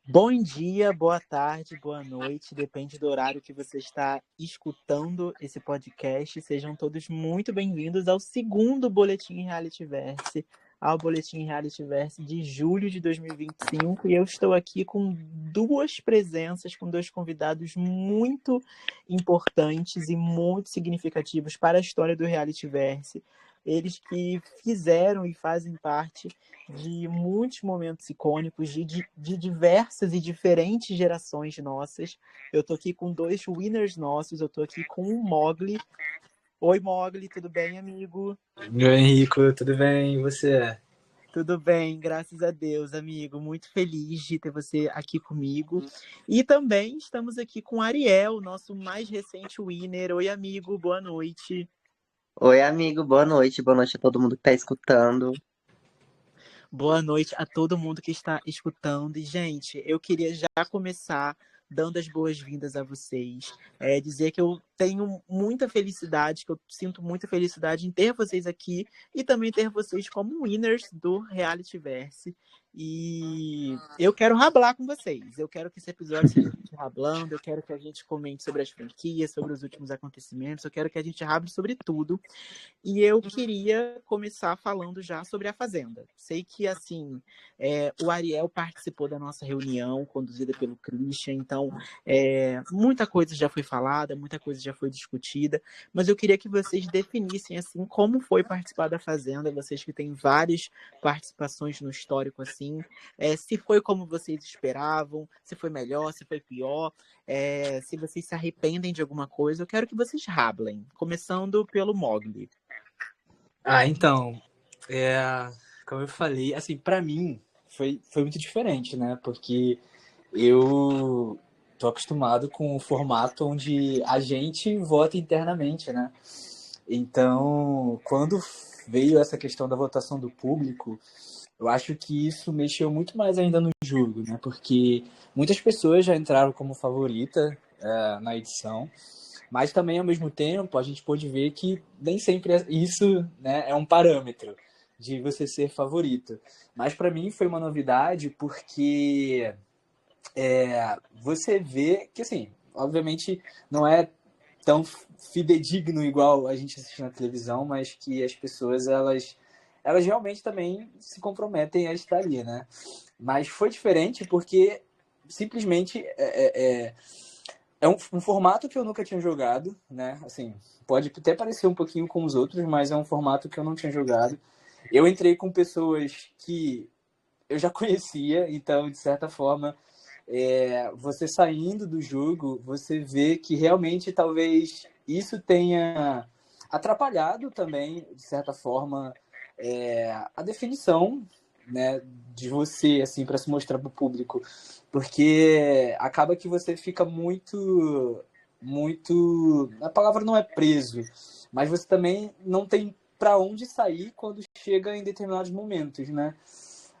Bom dia, boa tarde, boa noite, depende do horário que você está escutando esse podcast. Sejam todos muito bem-vindos ao segundo Boletim Reality Verse, ao Boletim Reality Verse de julho de 2025. E eu estou aqui com duas presenças, com dois convidados muito importantes e muito significativos para a história do Reality Verse. Eles que fizeram e fazem parte de muitos momentos icônicos de diversas e diferentes gerações nossas. Eu tô aqui com dois winners nossos, eu tô aqui com o Mogli. Oi, Mogli, tudo bem, amigo? Meu Henrico, tudo bem? E você? Tudo bem, graças a Deus, amigo. Muito feliz de ter você aqui comigo. E também estamos aqui com o Ariel, nosso mais recente winner. Oi, amigo, boa noite. Oi, amigo, boa noite. Boa noite a todo mundo que tá escutando. Boa noite a todo mundo que está escutando. E, gente, eu queria já começar dando as boas-vindas a vocês. Dizer que eu tenho muita felicidade, que eu sinto muita felicidade em ter vocês aqui e também ter vocês como winners do Reality Verse. E eu quero rablar com vocês. Eu quero que esse episódio seja a gente rablando, eu quero que a gente comente sobre as franquias, sobre os últimos acontecimentos, eu quero que a gente rable sobre tudo. E eu queria começar falando já sobre a Fazenda. Sei que, assim, o Ariel participou da nossa reunião, conduzida pelo Christian, então muita coisa já foi falada, muita coisa já foi discutida, mas eu queria que vocês definissem, assim, como foi participar da Fazenda, vocês que têm várias participações no histórico, assim, se foi como vocês esperavam, se foi melhor, se foi pior, se vocês se arrependem de alguma coisa, eu quero que vocês rablem, começando pelo Mogli. Então, como eu falei, assim, pra mim foi muito diferente, né? Porque eu tô acostumado com o formato onde a gente vota internamente, né? Então, quando veio essa questão da votação do público, eu acho que isso mexeu muito mais ainda no jogo, né? Porque muitas pessoas já entraram como favorita na edição, mas também, ao mesmo tempo, a gente pôde ver que nem sempre isso, né, é um parâmetro de você ser favorito. Mas para mim foi uma novidade porque você vê que, assim, obviamente não é tão fidedigno igual a gente assiste na televisão, mas que as pessoas, elas realmente também se comprometem a estar ali, né? Mas foi diferente porque simplesmente é um formato que eu nunca tinha jogado, né? Assim, pode até parecer um pouquinho com os outros, mas é um formato que eu não tinha jogado. Eu entrei com pessoas que eu já conhecia, então, de certa forma, você saindo do jogo, você vê que realmente talvez isso tenha atrapalhado também, de certa forma, a definição, né, de você, assim, para se mostrar para o público, porque acaba que você fica muito, a palavra não é preso, mas você também não tem para onde sair quando chega em determinados momentos, né?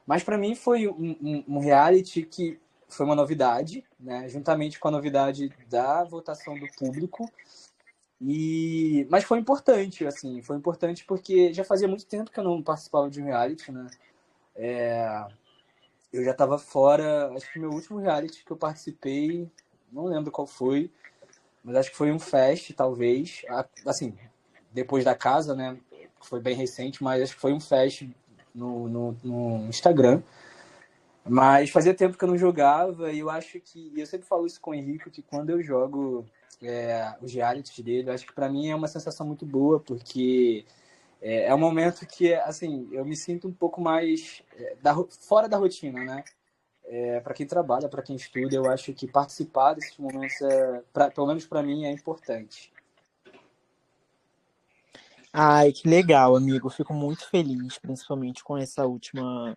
Mas para mim foi um reality que foi uma novidade, né? Juntamente com a novidade da votação do público. Mas foi importante, assim, foi importante porque já fazia muito tempo que eu não participava de um reality, né? Eu já estava fora, acho que meu último reality que eu participei, não lembro qual foi, mas acho que foi um fest, talvez, assim, depois da casa, né? Foi bem recente, mas acho que foi um fest no Instagram. Mas fazia tempo que eu não jogava e eu acho que... Eu sempre falo isso com o Henrique, que quando eu jogo os realities dele, eu acho que pra mim é uma sensação muito boa, porque é um momento que, assim, eu me sinto um pouco mais fora da rotina, né? Para quem trabalha, para quem estuda, eu acho que participar desses momentos, pelo menos para mim, é importante. Ai, que legal, amigo. Fico muito feliz, principalmente com essa última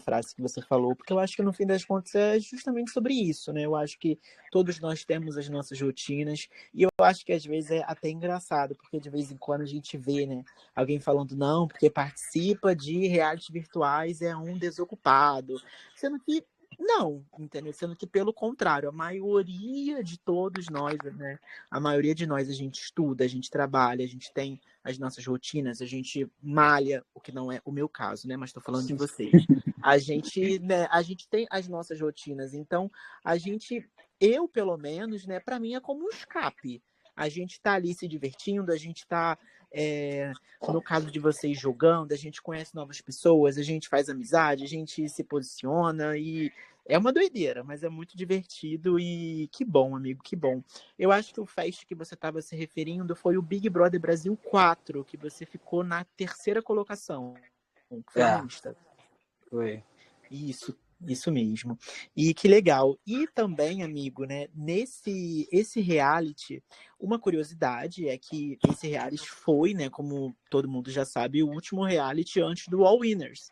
frase que você falou, porque eu acho que no fim das contas é justamente sobre isso, né? Eu acho que todos nós temos as nossas rotinas e eu acho que às vezes é até engraçado, porque de vez em quando a gente vê, né, alguém falando não, porque participa de realities virtuais é um desocupado, sendo que Não, entendeu? Sendo que, pelo contrário, a maioria de todos nós, né? A maioria de nós, a gente estuda, a gente trabalha, a gente tem as nossas rotinas, a gente malha, o que não é o meu caso, né? Mas estou falando de vocês. A gente, né, a gente tem as nossas rotinas, então a gente, eu pelo menos, né, para mim é como um escape. A gente tá ali se divertindo, a gente tá, no caso de vocês jogando, a gente conhece novas pessoas, a gente faz amizade, a gente se posiciona e é uma doideira, mas é muito divertido e que bom, amigo, que bom. Eu acho que o fest que você estava se referindo foi o Big Brother Brasil 4, que você ficou na terceira colocação, que foi no É, Insta. foi. Isso mesmo. E que legal. E também, amigo, né, nesse esse reality, uma curiosidade é que esse reality foi, né, como todo mundo já sabe, o último reality antes do All Winners.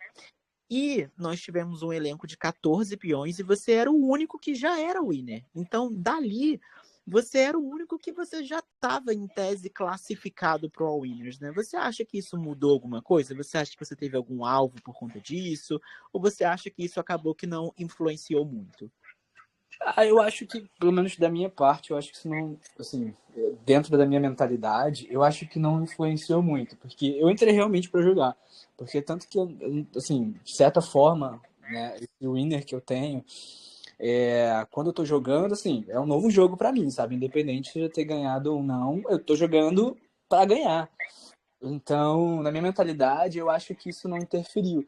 E nós tivemos um elenco de 14 peões e você era o único que já era winner. Então, dali, você era o único que você já estava, em tese, classificado para o All Winners, né? Você acha que isso mudou alguma coisa? Você acha que você teve algum alvo por conta disso? Ou você acha que isso acabou que não influenciou muito? Eu acho que, pelo menos da minha parte, eu acho que isso não, assim, dentro da minha mentalidade, eu acho que não influenciou muito, porque eu entrei realmente para jogar, porque tanto que, assim, de certa forma, né, esse winner que eu tenho, quando eu tô jogando, assim, é um novo jogo para mim, sabe, independente de eu ter ganhado ou não, eu tô jogando para ganhar. Então, na minha mentalidade, eu acho que isso não interferiu.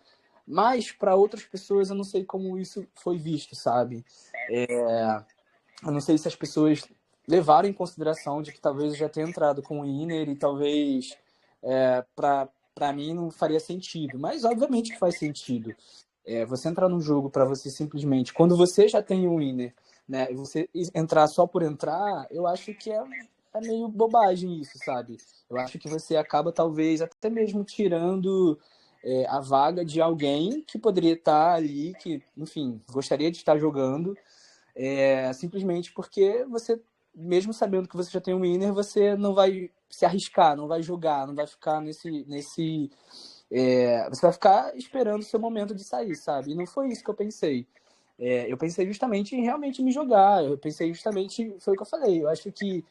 Mas para outras pessoas, eu não sei como isso foi visto, sabe? Eu não sei se as pessoas levaram em consideração de que talvez eu já tenha entrado com o Inner e talvez para mim não faria sentido. Mas obviamente que faz sentido. Você entrar num jogo para você simplesmente, quando você já tem o Inner, né, e você entrar só por entrar, eu acho que é meio bobagem isso, sabe? Eu acho que você acaba talvez até mesmo tirando a vaga de alguém que poderia estar ali, que, enfim, gostaria de estar jogando, simplesmente porque você, mesmo sabendo que você já tem um winner, você não vai se arriscar, não vai jogar, não vai ficar você vai ficar esperando o seu momento de sair, sabe? E não foi isso que eu pensei. Eu pensei justamente em realmente me jogar, eu pensei justamente, foi o que eu falei, eu acho que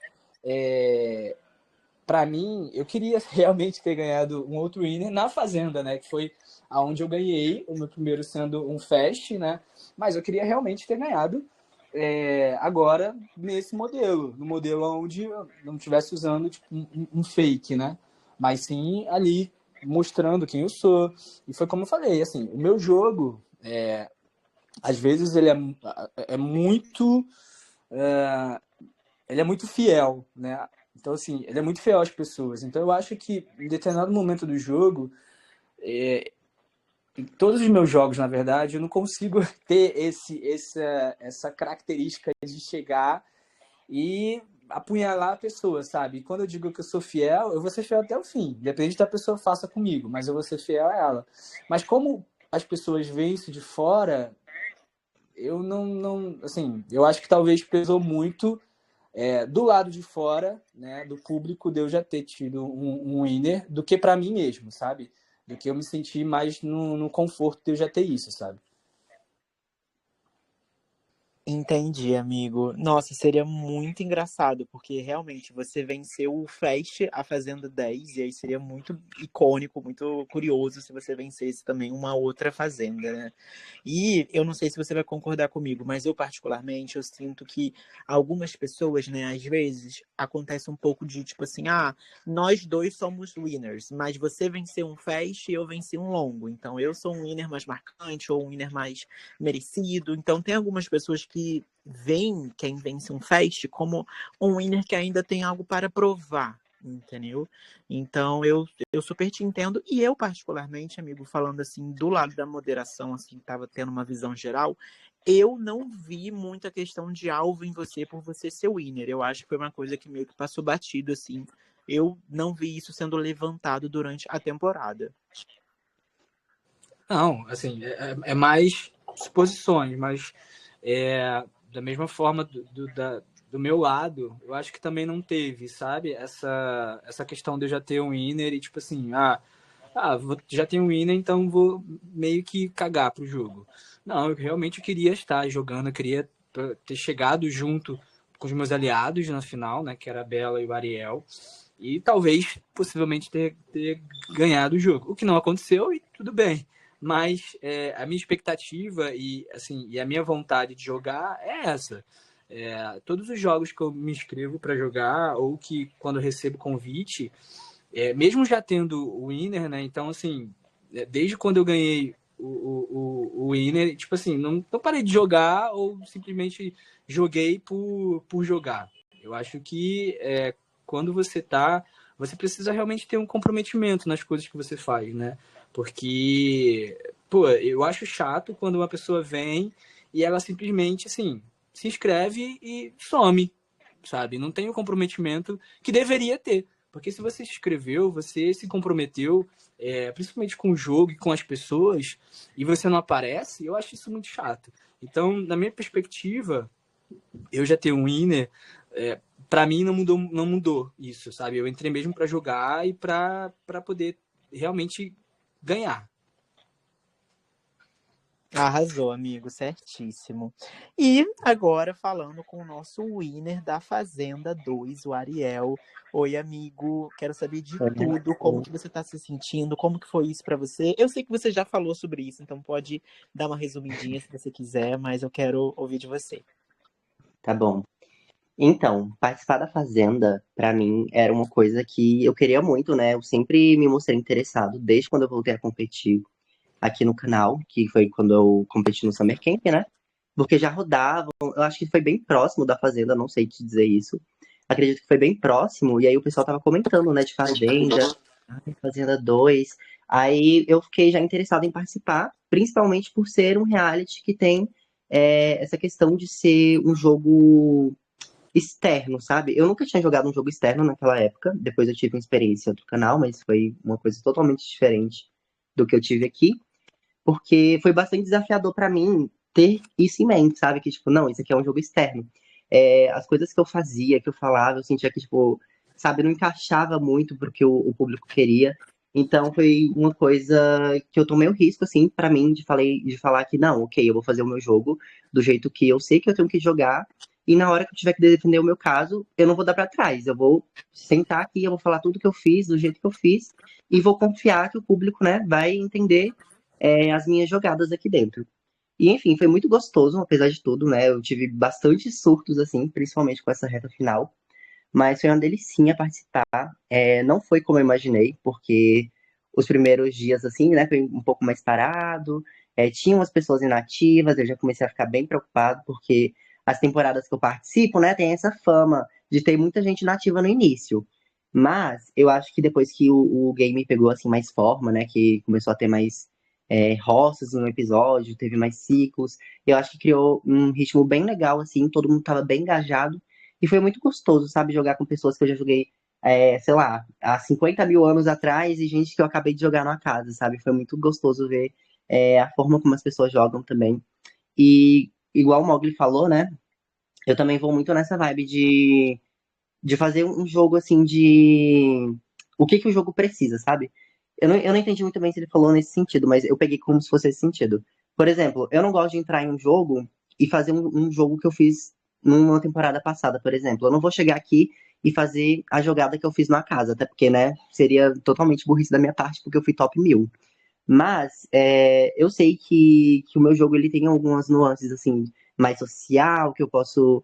para mim, eu queria realmente ter ganhado um outro winner na Fazenda, né? Que foi aonde eu ganhei, o meu primeiro sendo um Fast, né? Mas eu queria realmente ter ganhado agora nesse modelo, no modelo onde eu não estivesse usando tipo, um fake, né? Mas sim ali mostrando quem eu sou. E foi como eu falei, assim, o meu jogo, às vezes ele é muito ele é muito fiel, né? Então, assim, ele é muito fiel às pessoas. Então, eu acho que em determinado momento do jogo, em todos os meus jogos, na verdade, eu não consigo ter essa característica de chegar e apunhalar a pessoa, sabe? E quando eu digo que eu sou fiel, eu vou ser fiel até o fim. Depende da pessoa faça comigo, mas eu vou ser fiel a ela. Mas como as pessoas veem isso de fora, eu não assim, eu acho que talvez pesou muito do lado de fora, né, do público, de eu já ter tido um winner, do que para mim mesmo, sabe? Do que eu me sentir mais no conforto de eu já ter isso, sabe? Entendi, amigo. Nossa, seria muito engraçado, porque realmente você venceu o Fast, a Fazenda 10, e aí seria muito icônico, muito curioso se você vencesse também uma outra Fazenda, né? E eu não sei se você vai concordar comigo, mas eu particularmente, eu sinto que algumas pessoas, né, às vezes acontece um pouco de tipo assim, nós dois somos winners, mas você venceu um Fast e eu venci um longo, então eu sou um winner mais marcante ou um winner mais merecido. Então, tem algumas pessoas que veem quem vence um fest como um winner que ainda tem algo para provar, entendeu? Então, eu super te entendo. E eu, particularmente, amigo, falando assim, do lado da moderação, assim, tava tendo uma visão geral, eu não vi muita questão de alvo em você por você ser winner. Eu acho que foi uma coisa que meio que passou batido, assim. Eu não vi isso sendo levantado durante a temporada. Não, assim, é mais suposições, mas da mesma forma do meu lado, eu acho que também não teve, sabe? Essa questão de eu já ter um winner e tipo assim, já tenho um winner, então vou meio que cagar pro jogo. Não, eu realmente queria estar jogando, eu queria ter chegado junto com os meus aliados na final, né, que era a Bela e o Ariel, e talvez, possivelmente, ter ganhado o jogo. O que não aconteceu e tudo bem. Mas a minha expectativa e, assim, e a minha vontade de jogar é essa. Todos os jogos que eu me inscrevo para jogar, ou que quando eu recebo convite, mesmo já tendo o Winner, né? Então, assim, desde quando eu ganhei o Winner, tipo assim, não parei de jogar ou simplesmente joguei por jogar. Eu acho que quando você precisa realmente ter um comprometimento nas coisas que você faz, né? Porque, pô, eu acho chato quando uma pessoa vem e ela simplesmente, assim, se inscreve e some, sabe? Não tem o comprometimento que deveria ter. Porque se você se inscreveu, você se comprometeu, principalmente com o jogo e com as pessoas, e você não aparece, eu acho isso muito chato. Então, na minha perspectiva, eu já tenho um winner, para mim não mudou isso, sabe? Eu entrei mesmo para jogar e para poder realmente ganhar. Arrasou, amigo, certíssimo. E agora falando com o nosso winner da Fazenda 2, o Ariel. Oi, amigo, quero saber de tudo, como que você está se sentindo, como que foi isso para você? Eu sei que você já falou sobre isso, então pode dar uma resumidinha se você quiser, mas eu quero ouvir de você. Tá bom. Então, participar da Fazenda, pra mim, era uma coisa que eu queria muito, né? Eu sempre me mostrei interessado, desde quando eu voltei a competir aqui no canal, que foi quando eu competi no Summer Camp, né? Porque já rodavam, eu acho que foi bem próximo da Fazenda, não sei te dizer isso. Acredito que foi bem próximo, e aí o pessoal tava comentando, né, de Fazenda, Fazenda 2. Aí eu fiquei já interessado em participar, principalmente por ser um reality que tem essa questão de ser um jogo externo, sabe? Eu nunca tinha jogado um jogo externo naquela época. Depois eu tive uma experiência em outro canal, mas foi uma coisa totalmente diferente do que eu tive aqui, porque foi bastante desafiador pra mim ter isso em mente, sabe? Que tipo, não, isso aqui é um jogo externo. As coisas que eu fazia, que eu falava, eu sentia que tipo, sabe, não encaixava muito pro que o público queria. Então foi uma coisa que eu tomei o risco, assim, pra mim, de falar que não, ok, eu vou fazer o meu jogo do jeito que eu sei que eu tenho que jogar, e na hora que eu tiver que defender o meu caso, eu não vou dar pra trás. Eu vou sentar aqui, eu vou falar tudo que eu fiz, do jeito que eu fiz, e vou confiar que o público, né, vai entender as minhas jogadas aqui dentro. E enfim, foi muito gostoso, apesar de tudo, né? Eu tive bastante surtos, assim, principalmente com essa reta final. Mas foi uma delicinha participar. Não foi como eu imaginei, porque os primeiros dias, assim, né, foi um pouco mais parado. Tinha umas pessoas inativas, eu já comecei a ficar bem preocupado, porque as temporadas que eu participo, né, tem essa fama de ter muita gente inativa no início. Mas eu acho que depois que o game pegou, assim, mais forma, né, que começou a ter mais roças no episódio, teve mais ciclos, eu acho que criou um ritmo bem legal, assim, todo mundo tava bem engajado. E foi muito gostoso, sabe, jogar com pessoas que eu já joguei, sei lá, há 50 mil anos atrás e gente que eu acabei de jogar numa casa, sabe? Foi muito gostoso ver a forma como as pessoas jogam também. E, igual o Mogli falou, né? Eu também vou muito nessa vibe de fazer um jogo assim de. O que que o jogo precisa, sabe? Eu não entendi muito bem se ele falou nesse sentido, mas eu peguei como se fosse esse sentido. Por exemplo, eu não gosto de entrar em um jogo e fazer um jogo que eu fiz numa temporada passada, por exemplo. Eu não vou chegar aqui e fazer a jogada que eu fiz na casa, até porque, né, seria totalmente burrice da minha parte, porque eu fui top 1000. Mas eu sei que o meu jogo ele tem algumas nuances assim mais social, que eu posso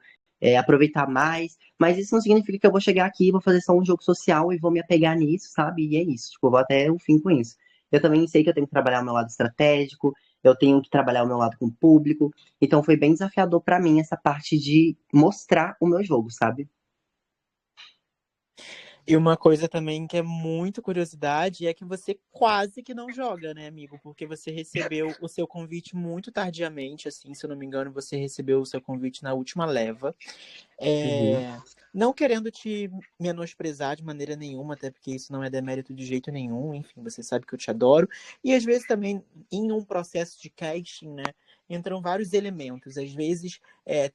aproveitar mais, mas isso não significa que eu vou chegar aqui e vou fazer só um jogo social e vou me apegar nisso, sabe? E é isso, tipo, eu vou até o fim com isso. Eu também sei que eu tenho que trabalhar o meu lado estratégico, eu tenho que trabalhar o meu lado com o público, então foi bem desafiador pra mim essa parte de mostrar o meu jogo, sabe? E uma coisa também que é muito curiosidade é que você quase que não joga, né, amigo? Porque você recebeu o seu convite muito tardiamente, assim, se eu não me engano, você recebeu o seu convite na última leva. Uhum. Não querendo te menosprezar de maneira nenhuma, até porque isso não é demérito de jeito nenhum, enfim, você sabe que eu te adoro. E às vezes também, em um processo de casting, né, entram vários elementos. Às vezes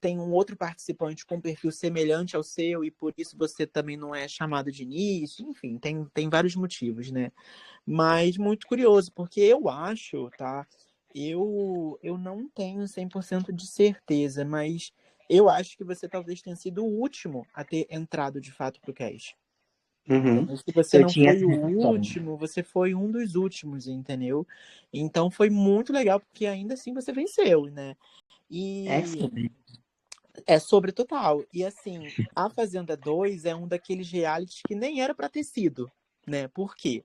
tem um outro participante com um perfil semelhante ao seu e por isso você também não é chamado de início, enfim, tem vários motivos, né? Mas muito curioso, porque eu acho, tá? eu não tenho 100% de certeza, mas eu acho que você talvez tenha sido o último a ter entrado de fato pro cast. Uhum. Entendeu? Se você Eu não tinha foi essa o sensação. último, você foi um dos últimos, entendeu? Então foi muito legal, porque ainda assim você venceu, né? É E sim. é sobre total. E assim, a Fazenda 2 é um daqueles realities que nem era pra ter sido, né? Por quê?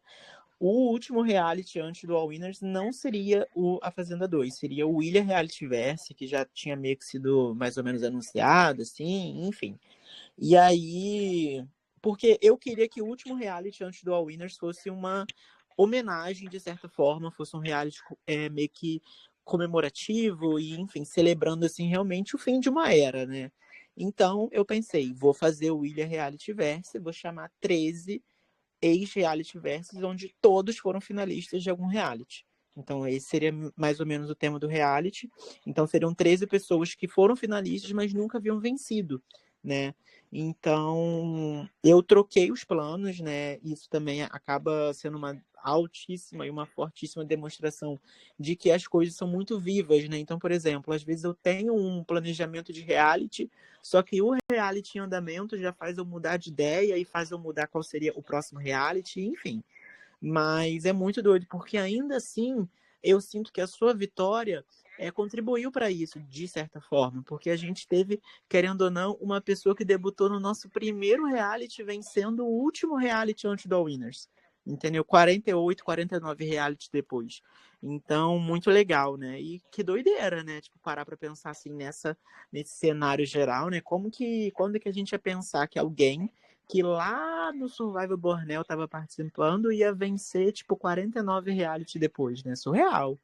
O último reality antes do All Winners não seria a Fazenda 2, seria o Ilha Reality Verse, que já tinha meio que sido mais ou menos anunciado, assim, enfim. E aí, porque eu queria que o último reality antes do All Winners fosse uma homenagem, de certa forma, fosse um reality meio que comemorativo e, enfim, celebrando, assim, realmente o fim de uma era, né? Então, eu pensei, vou fazer o Ilha Reality Verse, vou chamar 13 ex-reality versus, onde todos foram finalistas de algum reality. Então, esse seria mais ou menos o tema do reality. Então, seriam 13 pessoas que foram finalistas, mas nunca haviam vencido, né? Então, eu troquei os planos, né? Isso também acaba sendo uma altíssima e uma fortíssima demonstração de que as coisas são muito vivas, né? Então, por exemplo, às vezes eu tenho um planejamento de reality, só que o reality em andamento já faz eu mudar de ideia e faz eu mudar qual seria o próximo reality, enfim. Mas é muito doido, porque ainda assim eu sinto que a sua vitória contribuiu para isso, de certa forma, porque a gente teve, querendo ou não, uma pessoa que debutou no nosso primeiro reality vencendo o último reality antes do All Winners. Entendeu? 48, 49 reality depois. Então, muito legal, né? E que doideira, né? Tipo, parar pra pensar assim nesse cenário geral, né? Quando que a gente ia pensar que alguém que lá no Survival Borneo tava participando ia vencer, tipo, 49 reality depois, né? Surreal.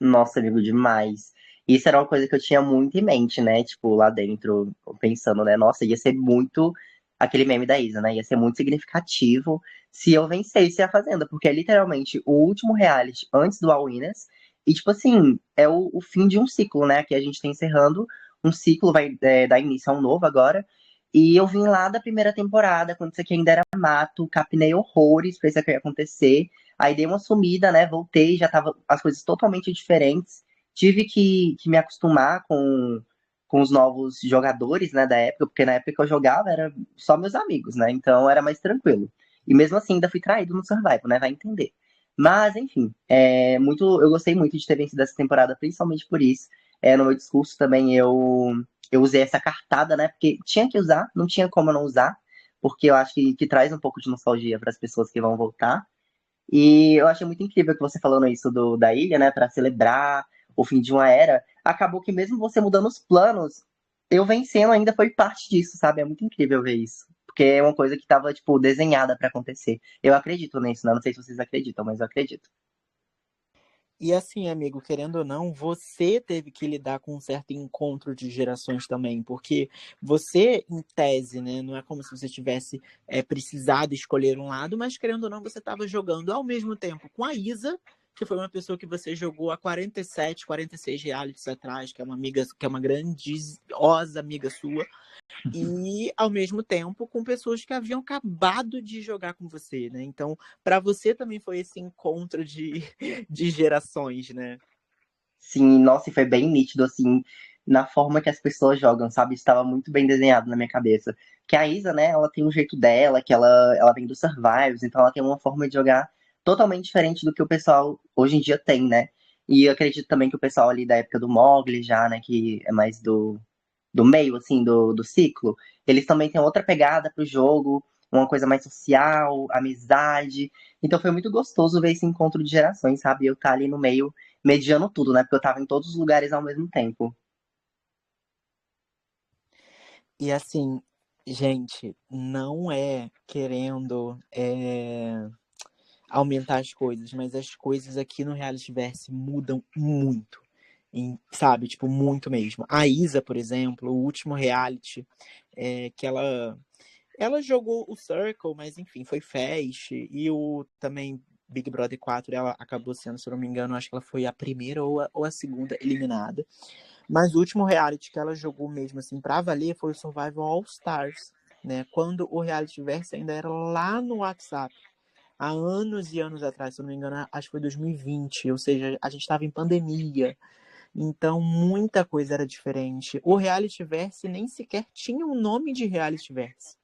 Nossa, amigo, demais. Isso era uma coisa que eu tinha muito em mente, né? Tipo, lá dentro, pensando, né? Nossa, ia ser muito aquele meme da Isa, né? Ia ser muito significativo se eu vencesse a Fazenda, porque é literalmente o último reality antes do All Winners. E, tipo assim, é o fim de um ciclo, né? Que a gente tá encerrando. Um ciclo vai dar início a um novo agora. E eu vim lá da primeira temporada, quando isso aqui ainda era mato, capinei horrores pra isso aqui acontecer. Aí dei uma sumida, né? Voltei, já tava as coisas totalmente diferentes. Tive que me acostumar com os novos jogadores, né, da época, porque na época que eu jogava era só meus amigos, né? Então era mais tranquilo. E mesmo assim ainda fui traído no Survival, né? Vai entender. Mas, enfim, eu gostei muito de ter vencido essa temporada, principalmente por isso. No meu discurso também eu usei essa cartada, né? Porque tinha que usar, não tinha como eu não usar, porque eu acho que traz um pouco de nostalgia para as pessoas que vão voltar. E eu achei muito incrível que você falando isso da ilha, né, para celebrar o fim de uma era. Acabou que mesmo você mudando os planos, eu vencendo ainda foi parte disso, sabe? É muito incrível ver isso. Porque é uma coisa que tava, tipo, desenhada para acontecer. Eu acredito nisso, né? Não sei se vocês acreditam, mas eu acredito. E assim, amigo, querendo ou não, você teve que lidar com um certo encontro de gerações também, porque você, em tese, né, não é como se você tivesse precisado escolher um lado, mas querendo ou não, você estava jogando ao mesmo tempo com a Isa, que foi uma pessoa que você jogou há 47, 46 realities atrás, que é uma amiga, que é uma grandiosa amiga sua, e ao mesmo tempo com pessoas que haviam acabado de jogar com você, né? Então, para você também foi esse encontro de gerações, né? Sim, nossa, e foi bem nítido, assim, na forma que as pessoas jogam, sabe? Estava muito bem desenhado na minha cabeça. Que a Isa, né, ela tem um jeito dela, que ela vem do Survivors, então ela tem uma forma de jogar totalmente diferente do que o pessoal hoje em dia tem, né? E eu acredito também que o pessoal ali da época do Mogli já, né, que é mais do meio, assim, do ciclo, eles também têm outra pegada pro jogo, uma coisa mais social, amizade. Então foi muito gostoso ver esse encontro de gerações, sabe? Eu estar ali no meio, mediando tudo, né? Porque eu tava em todos os lugares ao mesmo tempo. E assim, gente, não é querendo aumentar as coisas, mas as coisas aqui no Reality Verse mudam muito. Sabe, tipo, muito mesmo. A Isa, por exemplo, o último reality que ela jogou o Circle, mas enfim, foi Fast. E o também Big Brother 4, ela acabou sendo, se eu não me engano, acho que ela foi a primeira ou a segunda eliminada. Mas o último reality que ela jogou mesmo, assim, pra valer, foi o Survival All Stars, né? Quando o reality verso ainda era lá no WhatsApp. há anos e anos atrás, se eu não me engano, acho que foi 2020, ou seja, a gente estava em pandemia. Então, muita coisa era diferente. O Realityverse nem sequer tinha um nome de Realityverse.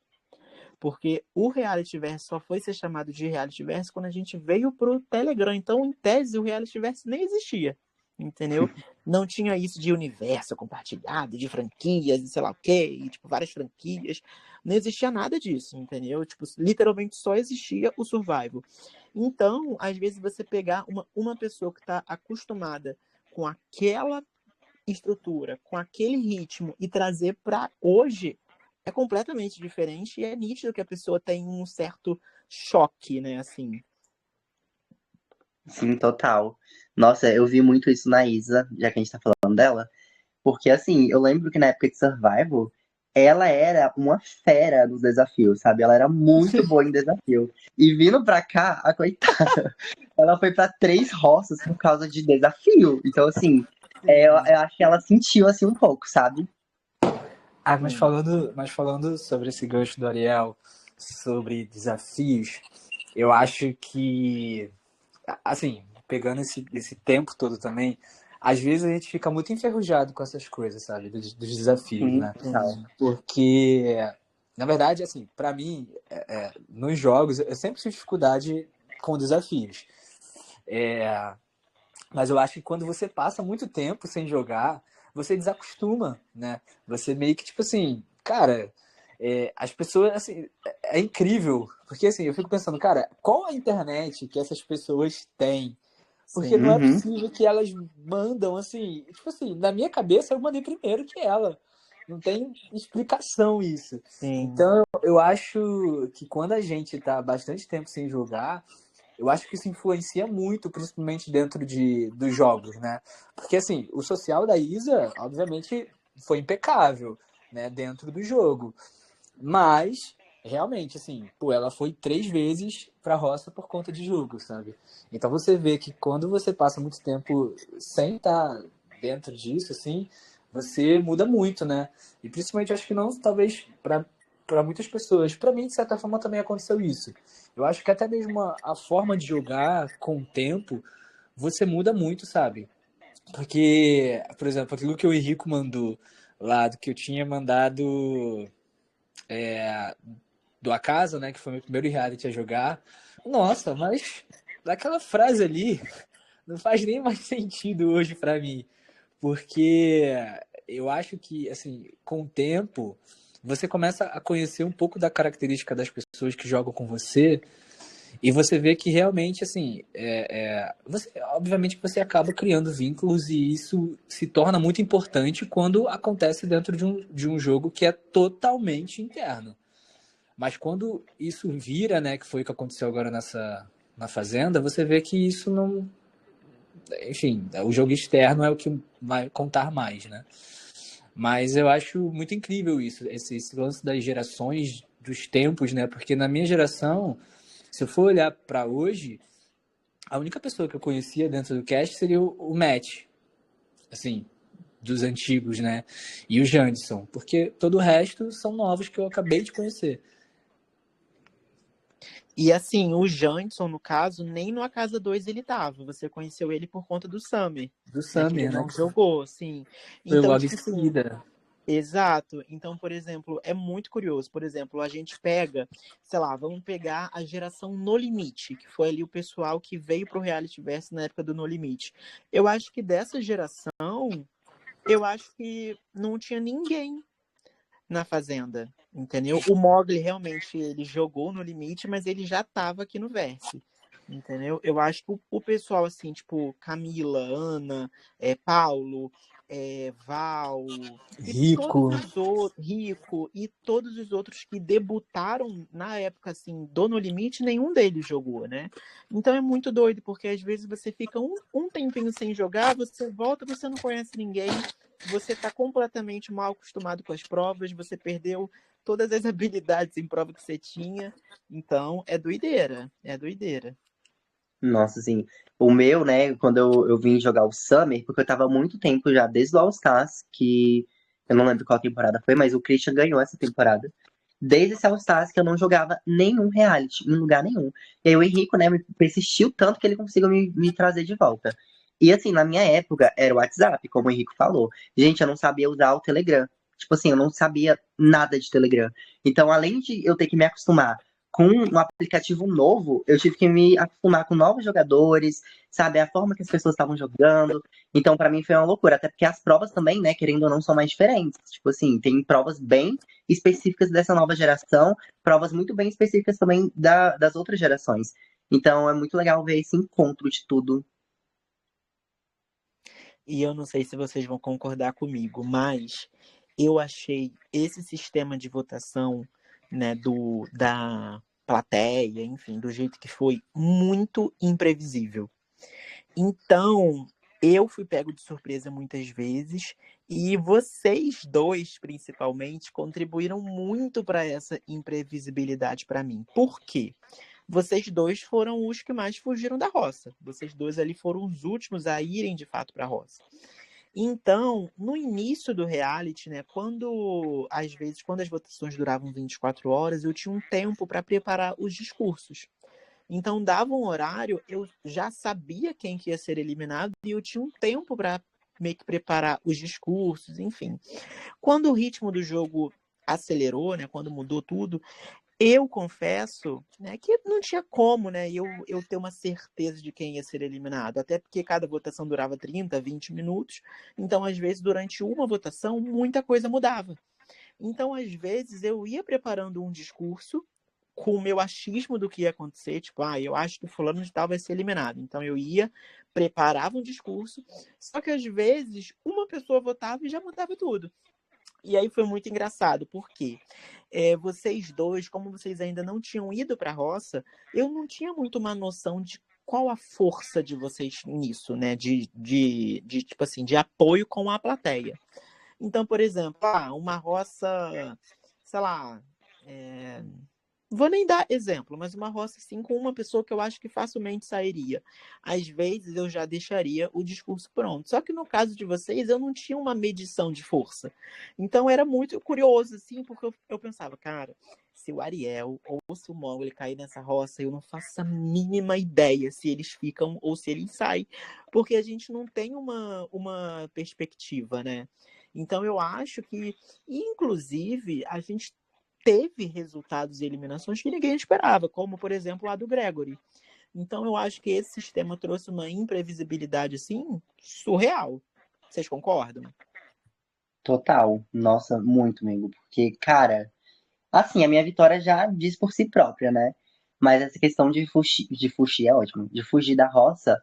Porque o Realityverse só foi ser chamado de Realityverse quando a gente veio pro Telegram. Então, em tese, o Realityverse nem existia. Entendeu? Não tinha isso de universo compartilhado, de franquias e sei lá o quê, e, tipo, várias franquias. Não existia nada disso, entendeu? Tipo, literalmente só existia o Survival. Então, às vezes, você pegar uma pessoa que está acostumada com aquela estrutura, com aquele ritmo e trazer para hoje é completamente diferente e é nítido que a pessoa tem um certo choque, né, assim. Sim, total. Nossa, eu vi muito isso na Isa, já que a gente tá falando dela. Porque, assim, eu lembro que na época de Survival, ela era uma fera nos desafios, sabe? Ela era muito boa em desafio. E vindo pra cá, a coitada, ela foi pra 3 roças por causa de desafio. Então, assim, eu acho que ela sentiu, assim, um pouco, sabe? Mas falando sobre esse gancho do Ariel, sobre desafios, eu acho que, assim, pegando esse tempo todo também, às vezes a gente fica muito enferrujado com essas coisas, sabe? Dos desafios, Sim, né? total. Porque, na verdade, assim, pra mim, nos jogos, eu sempre tive dificuldade com desafios. Mas eu acho que quando você passa muito tempo sem jogar, você desacostuma, né? Você meio que, tipo assim, cara, as pessoas, assim, é incrível. Porque, assim, eu fico pensando, cara, qual a internet que essas pessoas têm? Porque Sim. não é Uhum. possível que elas mandam, assim, tipo assim, na minha cabeça eu mandei primeiro que ela. Não tem explicação isso. Sim. Então, eu acho que quando a gente tá bastante tempo sem jogar, eu acho que isso influencia muito, principalmente dentro dos jogos, né? Porque, assim, o social da Isa, obviamente, foi impecável, né, dentro do jogo. Mas, realmente, assim, pô, ela foi 3 vezes pra roça por conta de jogo, sabe? Então você vê que quando você passa muito tempo sem estar dentro disso, assim, você muda muito, né? E principalmente, acho que não, talvez, para muitas pessoas. Para mim, de certa forma, também aconteceu isso. Eu acho que até mesmo a forma de jogar com o tempo, você muda muito, sabe? Porque, por exemplo, aquilo que o Henrico mandou lá, do que eu tinha mandado do Acaso, né, que foi meu primeiro reality a jogar. Nossa, mas daquela frase ali não faz nem mais sentido hoje pra mim, porque eu acho que assim, com o tempo, você começa a conhecer um pouco da característica das pessoas que jogam com você e você vê que realmente assim, obviamente que você acaba criando vínculos e isso se torna muito importante quando acontece dentro de um jogo que é totalmente interno. Mas quando isso vira, né, que foi o que aconteceu agora na Fazenda, você vê que isso não. Enfim, o jogo externo é o que vai contar mais, né? Mas eu acho muito incrível isso, esse lance das gerações, dos tempos, né? Porque na minha geração, se eu for olhar para hoje, a única pessoa que eu conhecia dentro do cast seria o Matt, assim, dos antigos, né? E o Jandson, porque todo o resto são novos que eu acabei de conhecer. E assim, o Janson, no caso, nem no A Casa 2 ele tava. Você conheceu ele por conta do Summer, Do né? Que ele Summer, né? não jogou, sim. Foi Então, logo em tipo assim, seguida. exato. Então, por exemplo, é muito curioso. Por exemplo, a gente pega, sei lá, vamos pegar a geração No Limite, que foi ali o pessoal que veio pro Realityverse na época do No Limite. Eu acho que dessa geração, eu acho que não tinha ninguém na Fazenda, entendeu? O Mogli realmente ele jogou No Limite, mas ele já estava aqui no Verse. Entendeu? Eu acho que o pessoal, assim, tipo, Camila, Ana, Paulo, Val, e todos Rico. os outros, Rico, e todos os outros que debutaram na época, assim, do No Limite, nenhum deles jogou, né? Então é muito doido, porque às vezes você fica um tempinho sem jogar, você volta, você não conhece ninguém, você está completamente mal acostumado com as provas, você perdeu todas as habilidades em prova que você tinha, então é doideira, é doideira. Nossa, assim, o meu, né, quando eu vim jogar o Summer, porque eu tava há muito tempo já, desde o All Stars, que eu não lembro qual temporada foi, mas o Christian ganhou essa temporada. desde esse All Stars que eu não jogava nenhum reality, em lugar nenhum. E aí o Henrico, né, me persistiu tanto que ele conseguiu me trazer de volta. E assim, na minha época, era o WhatsApp, como o Henrico falou. Gente, eu não sabia usar o Telegram. Tipo assim, eu não sabia nada de Telegram. Então, além de eu ter que me acostumar com um aplicativo novo, eu tive que me acostumar com novos jogadores, sabe? A forma que as pessoas estavam jogando. Então, pra mim foi uma loucura. Até porque as provas também, né, querendo ou não, são mais diferentes. Tipo assim, tem provas bem específicas dessa nova geração, provas muito bem específicas também das outras gerações. Então, é muito legal ver esse encontro de tudo. E eu não sei se vocês vão concordar comigo, mas eu achei esse sistema de votação, né, da plateia, enfim, do jeito que foi, muito imprevisível. Então, eu fui pego de surpresa muitas vezes e vocês dois, principalmente, contribuíram muito para essa imprevisibilidade para mim. Por quê? Vocês dois foram os que mais fugiram da roça. Vocês dois ali foram os últimos a irem de fato para a roça. Então, no início do reality, né, às vezes quando as votações duravam 24 horas, eu tinha um tempo para preparar os discursos. Então, dava um horário, eu já sabia quem que ia ser eliminado e eu tinha um tempo para meio que preparar os discursos, enfim. Quando o ritmo do jogo acelerou, né, quando mudou tudo, eu confesso, né, que não tinha como, né, eu ter uma certeza de quem ia ser eliminado, até porque cada votação durava 30, 20 minutos, então, às vezes, durante uma votação, muita coisa mudava. Então, às vezes, eu ia preparando um discurso com o meu achismo do que ia acontecer, tipo, eu acho que o fulano de tal vai ser eliminado. Então, eu ia, preparava um discurso, só que, às vezes, uma pessoa votava e já mudava tudo. E aí foi muito engraçado, porque vocês dois, como vocês ainda não tinham ido para a roça, eu não tinha muito uma noção de qual a força de vocês nisso, né? Tipo assim, de apoio com a plateia. Então, por exemplo, uma roça, sei lá, vou nem dar exemplo, mas uma roça assim com uma pessoa que eu acho que facilmente sairia. Às vezes eu já deixaria o discurso pronto. Só que no caso de vocês, eu não tinha uma medição de força. Então era muito curioso, assim, porque eu pensava, cara, se o Ariel ou se o Mowgli cair nessa roça, eu não faço a mínima ideia se eles ficam ou se eles saem. Porque a gente não tem uma perspectiva, né? Então eu acho que, inclusive, a gente teve resultados e eliminações que ninguém esperava, como, por exemplo, a do Gregory. Então, eu acho que esse sistema trouxe uma imprevisibilidade, assim, surreal. Vocês concordam? Total. Nossa, muito, amigo. Porque, cara, assim, a minha vitória já diz por si própria, né? Mas essa questão de fugir é ótimo. De fugir da roça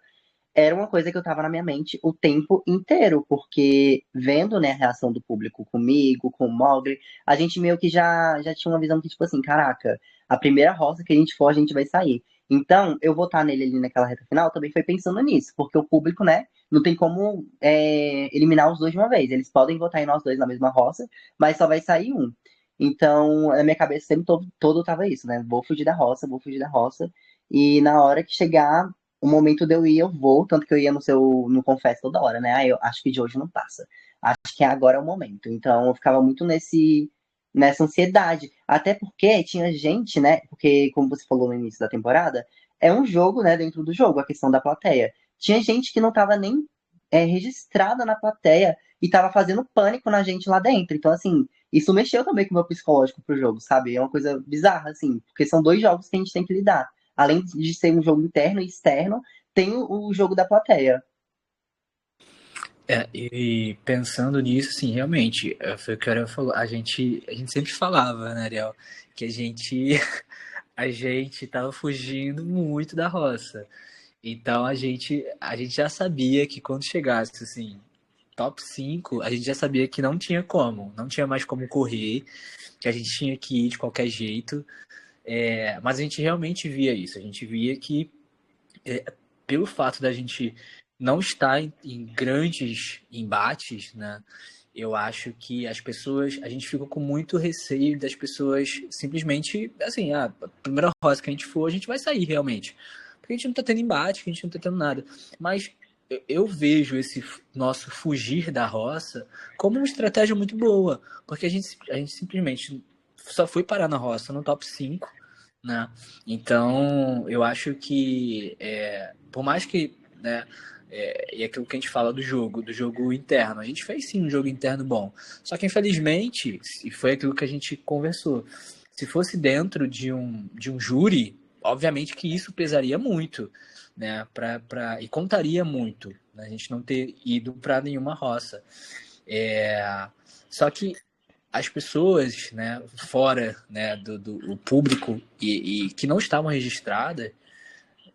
era uma coisa que eu tava na minha mente o tempo inteiro, porque vendo, né, a reação do público comigo, com o Mogli, a gente meio que já tinha uma visão que, tipo assim, caraca, a primeira roça que a gente for, a gente vai sair. Então, eu votar nele ali naquela reta final também foi pensando nisso, porque o público, né, não tem como eliminar os dois de uma vez. Eles podem votar em nós dois na mesma roça, mas só vai sair um. Então, na minha cabeça sempre todo tava isso, né? Vou fugir da roça, vou fugir da roça. E na hora que chegar o momento de eu ir, eu vou, tanto que eu ia no Confesso toda hora, né? Eu acho que de hoje não passa. Acho que agora é o momento. Então eu ficava muito nessa ansiedade. Até porque tinha gente, né? Porque, como você falou no início da temporada, é um jogo, né, dentro do jogo, a questão da plateia. Tinha gente que não tava nem registrada na plateia e tava fazendo pânico na gente lá dentro. Então, assim, isso mexeu também com o meu psicológico pro jogo, sabe? É uma coisa bizarra, assim, porque são dois jogos que a gente tem que lidar. Além de ser um jogo interno e externo, tem o jogo da plateia. E pensando nisso, assim, realmente, foi o que a Ariel falou. A gente sempre falava, né, Ariel, que a gente tava fugindo muito da roça. Então a gente já sabia que quando chegasse, assim, top 5 a gente já sabia que não tinha mais como correr, que a gente tinha que ir de qualquer jeito. Mas a gente realmente via isso, a gente via que pelo fato da gente não estar em grandes embates, né? Eu acho que a gente ficou com muito receio das pessoas simplesmente, assim, a primeira roça que a gente for, a gente vai sair realmente. Porque a gente não tá tendo embate, a gente não tá tendo nada. Mas eu vejo esse nosso fugir da roça como uma estratégia muito boa, porque a gente simplesmente só foi parar na roça no top 5, né? Então, eu acho que, por mais que, né, e aquilo que a gente fala do jogo interno, a gente fez sim um jogo interno bom. Só que, infelizmente, e foi aquilo que a gente conversou, se fosse dentro de um júri, obviamente que isso pesaria muito, né? E contaria muito, né, a gente não ter ido para nenhuma roça. Só que as pessoas, né, fora, né, do o público e que não estavam registradas,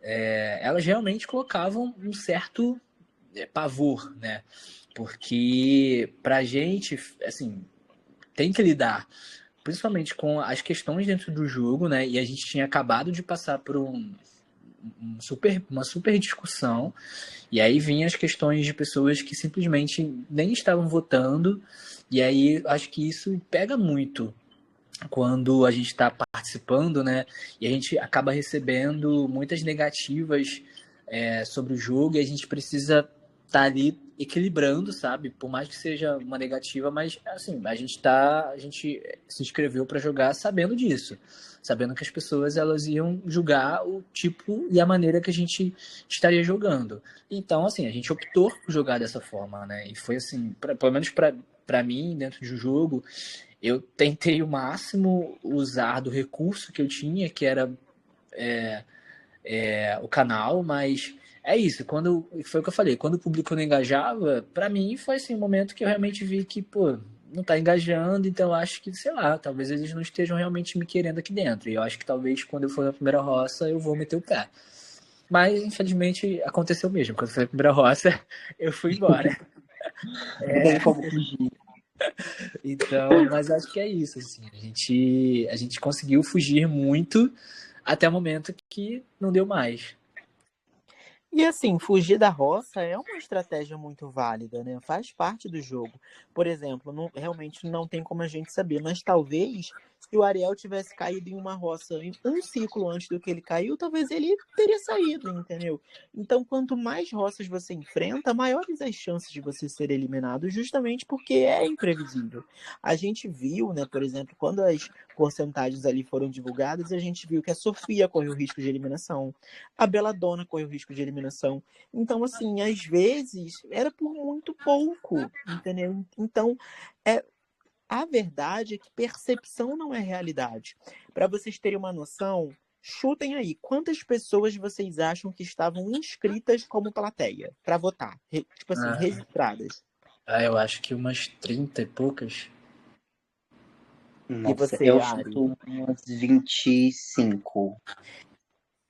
elas realmente colocavam um certo pavor, né? Porque pra gente, assim, tem que lidar principalmente com as questões dentro do jogo, né? E a gente tinha acabado de passar por uma super discussão, e aí vinham as questões de pessoas que simplesmente nem estavam votando, e aí acho que isso pega muito quando a gente está participando, né? E a gente acaba recebendo muitas negativas sobre o jogo, e a gente precisa estar ali equilibrando, sabe? Por mais que seja uma negativa, mas assim, a gente se inscreveu para jogar sabendo disso, sabendo que as pessoas elas iam julgar o tipo e a maneira que a gente estaria jogando. Então, assim, a gente optou por jogar dessa forma, né? E foi assim, pelo menos para mim, dentro do jogo, eu tentei o máximo usar do recurso que eu tinha, que era o canal, mas é isso. Foi o que eu falei, quando o público não engajava, para mim foi assim, um momento que eu realmente vi que, pô, não tá engajando, então eu acho que, sei lá, talvez eles não estejam realmente me querendo aqui dentro. E eu acho que talvez quando eu for na primeira roça, eu vou meter o pé. Mas, infelizmente, aconteceu mesmo. Quando foi a primeira roça, eu fui embora. Não tem como fugir. Então, mas acho que é isso, assim. A gente conseguiu fugir muito até o momento que não deu mais. E assim, fugir da roça é uma estratégia muito válida, né? Faz parte do jogo. Por exemplo, realmente não tem como a gente saber, mas talvez se o Ariel tivesse caído em uma roça em um ciclo antes do que ele caiu, talvez ele teria saído, entendeu? Então, quanto mais roças você enfrenta, maiores as chances de você ser eliminado, justamente porque é imprevisível. A gente viu, né, por exemplo, quando as porcentagens ali foram divulgadas, a gente viu que a Sofia correu risco de eliminação, a Belladonna correu risco de eliminação. Então, assim, às vezes era por muito pouco, entendeu? Então, a verdade é que percepção não é realidade. Para vocês terem uma noção, chutem aí, quantas pessoas vocês acham que estavam inscritas como plateia para votar? Tipo assim, registradas. Eu acho que umas 30 e poucas. E Nossa, você, eu Ari? chuto umas 25.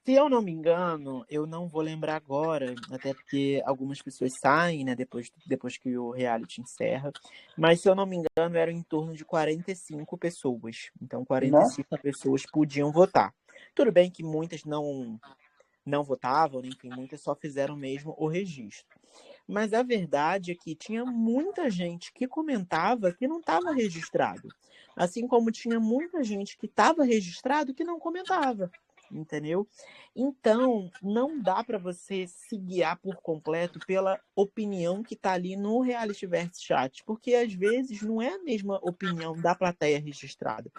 Se eu não me engano, eu não vou lembrar agora, até porque algumas pessoas saem, né, depois que o reality encerra. Mas se eu não me engano, eram em torno de 45 pessoas. Então, 45 Nossa, pessoas podiam votar. Tudo bem que muitas não votavam, né, enfim, muitas só fizeram mesmo o registro. Mas a verdade é que tinha muita gente que comentava que não estava registrado. Assim como tinha muita gente que estava registrado que não comentava. Entendeu? Então, não dá para você se guiar por completo pela opinião que está ali no Reality Versus Chat, porque às vezes não é a mesma opinião da plateia registrada.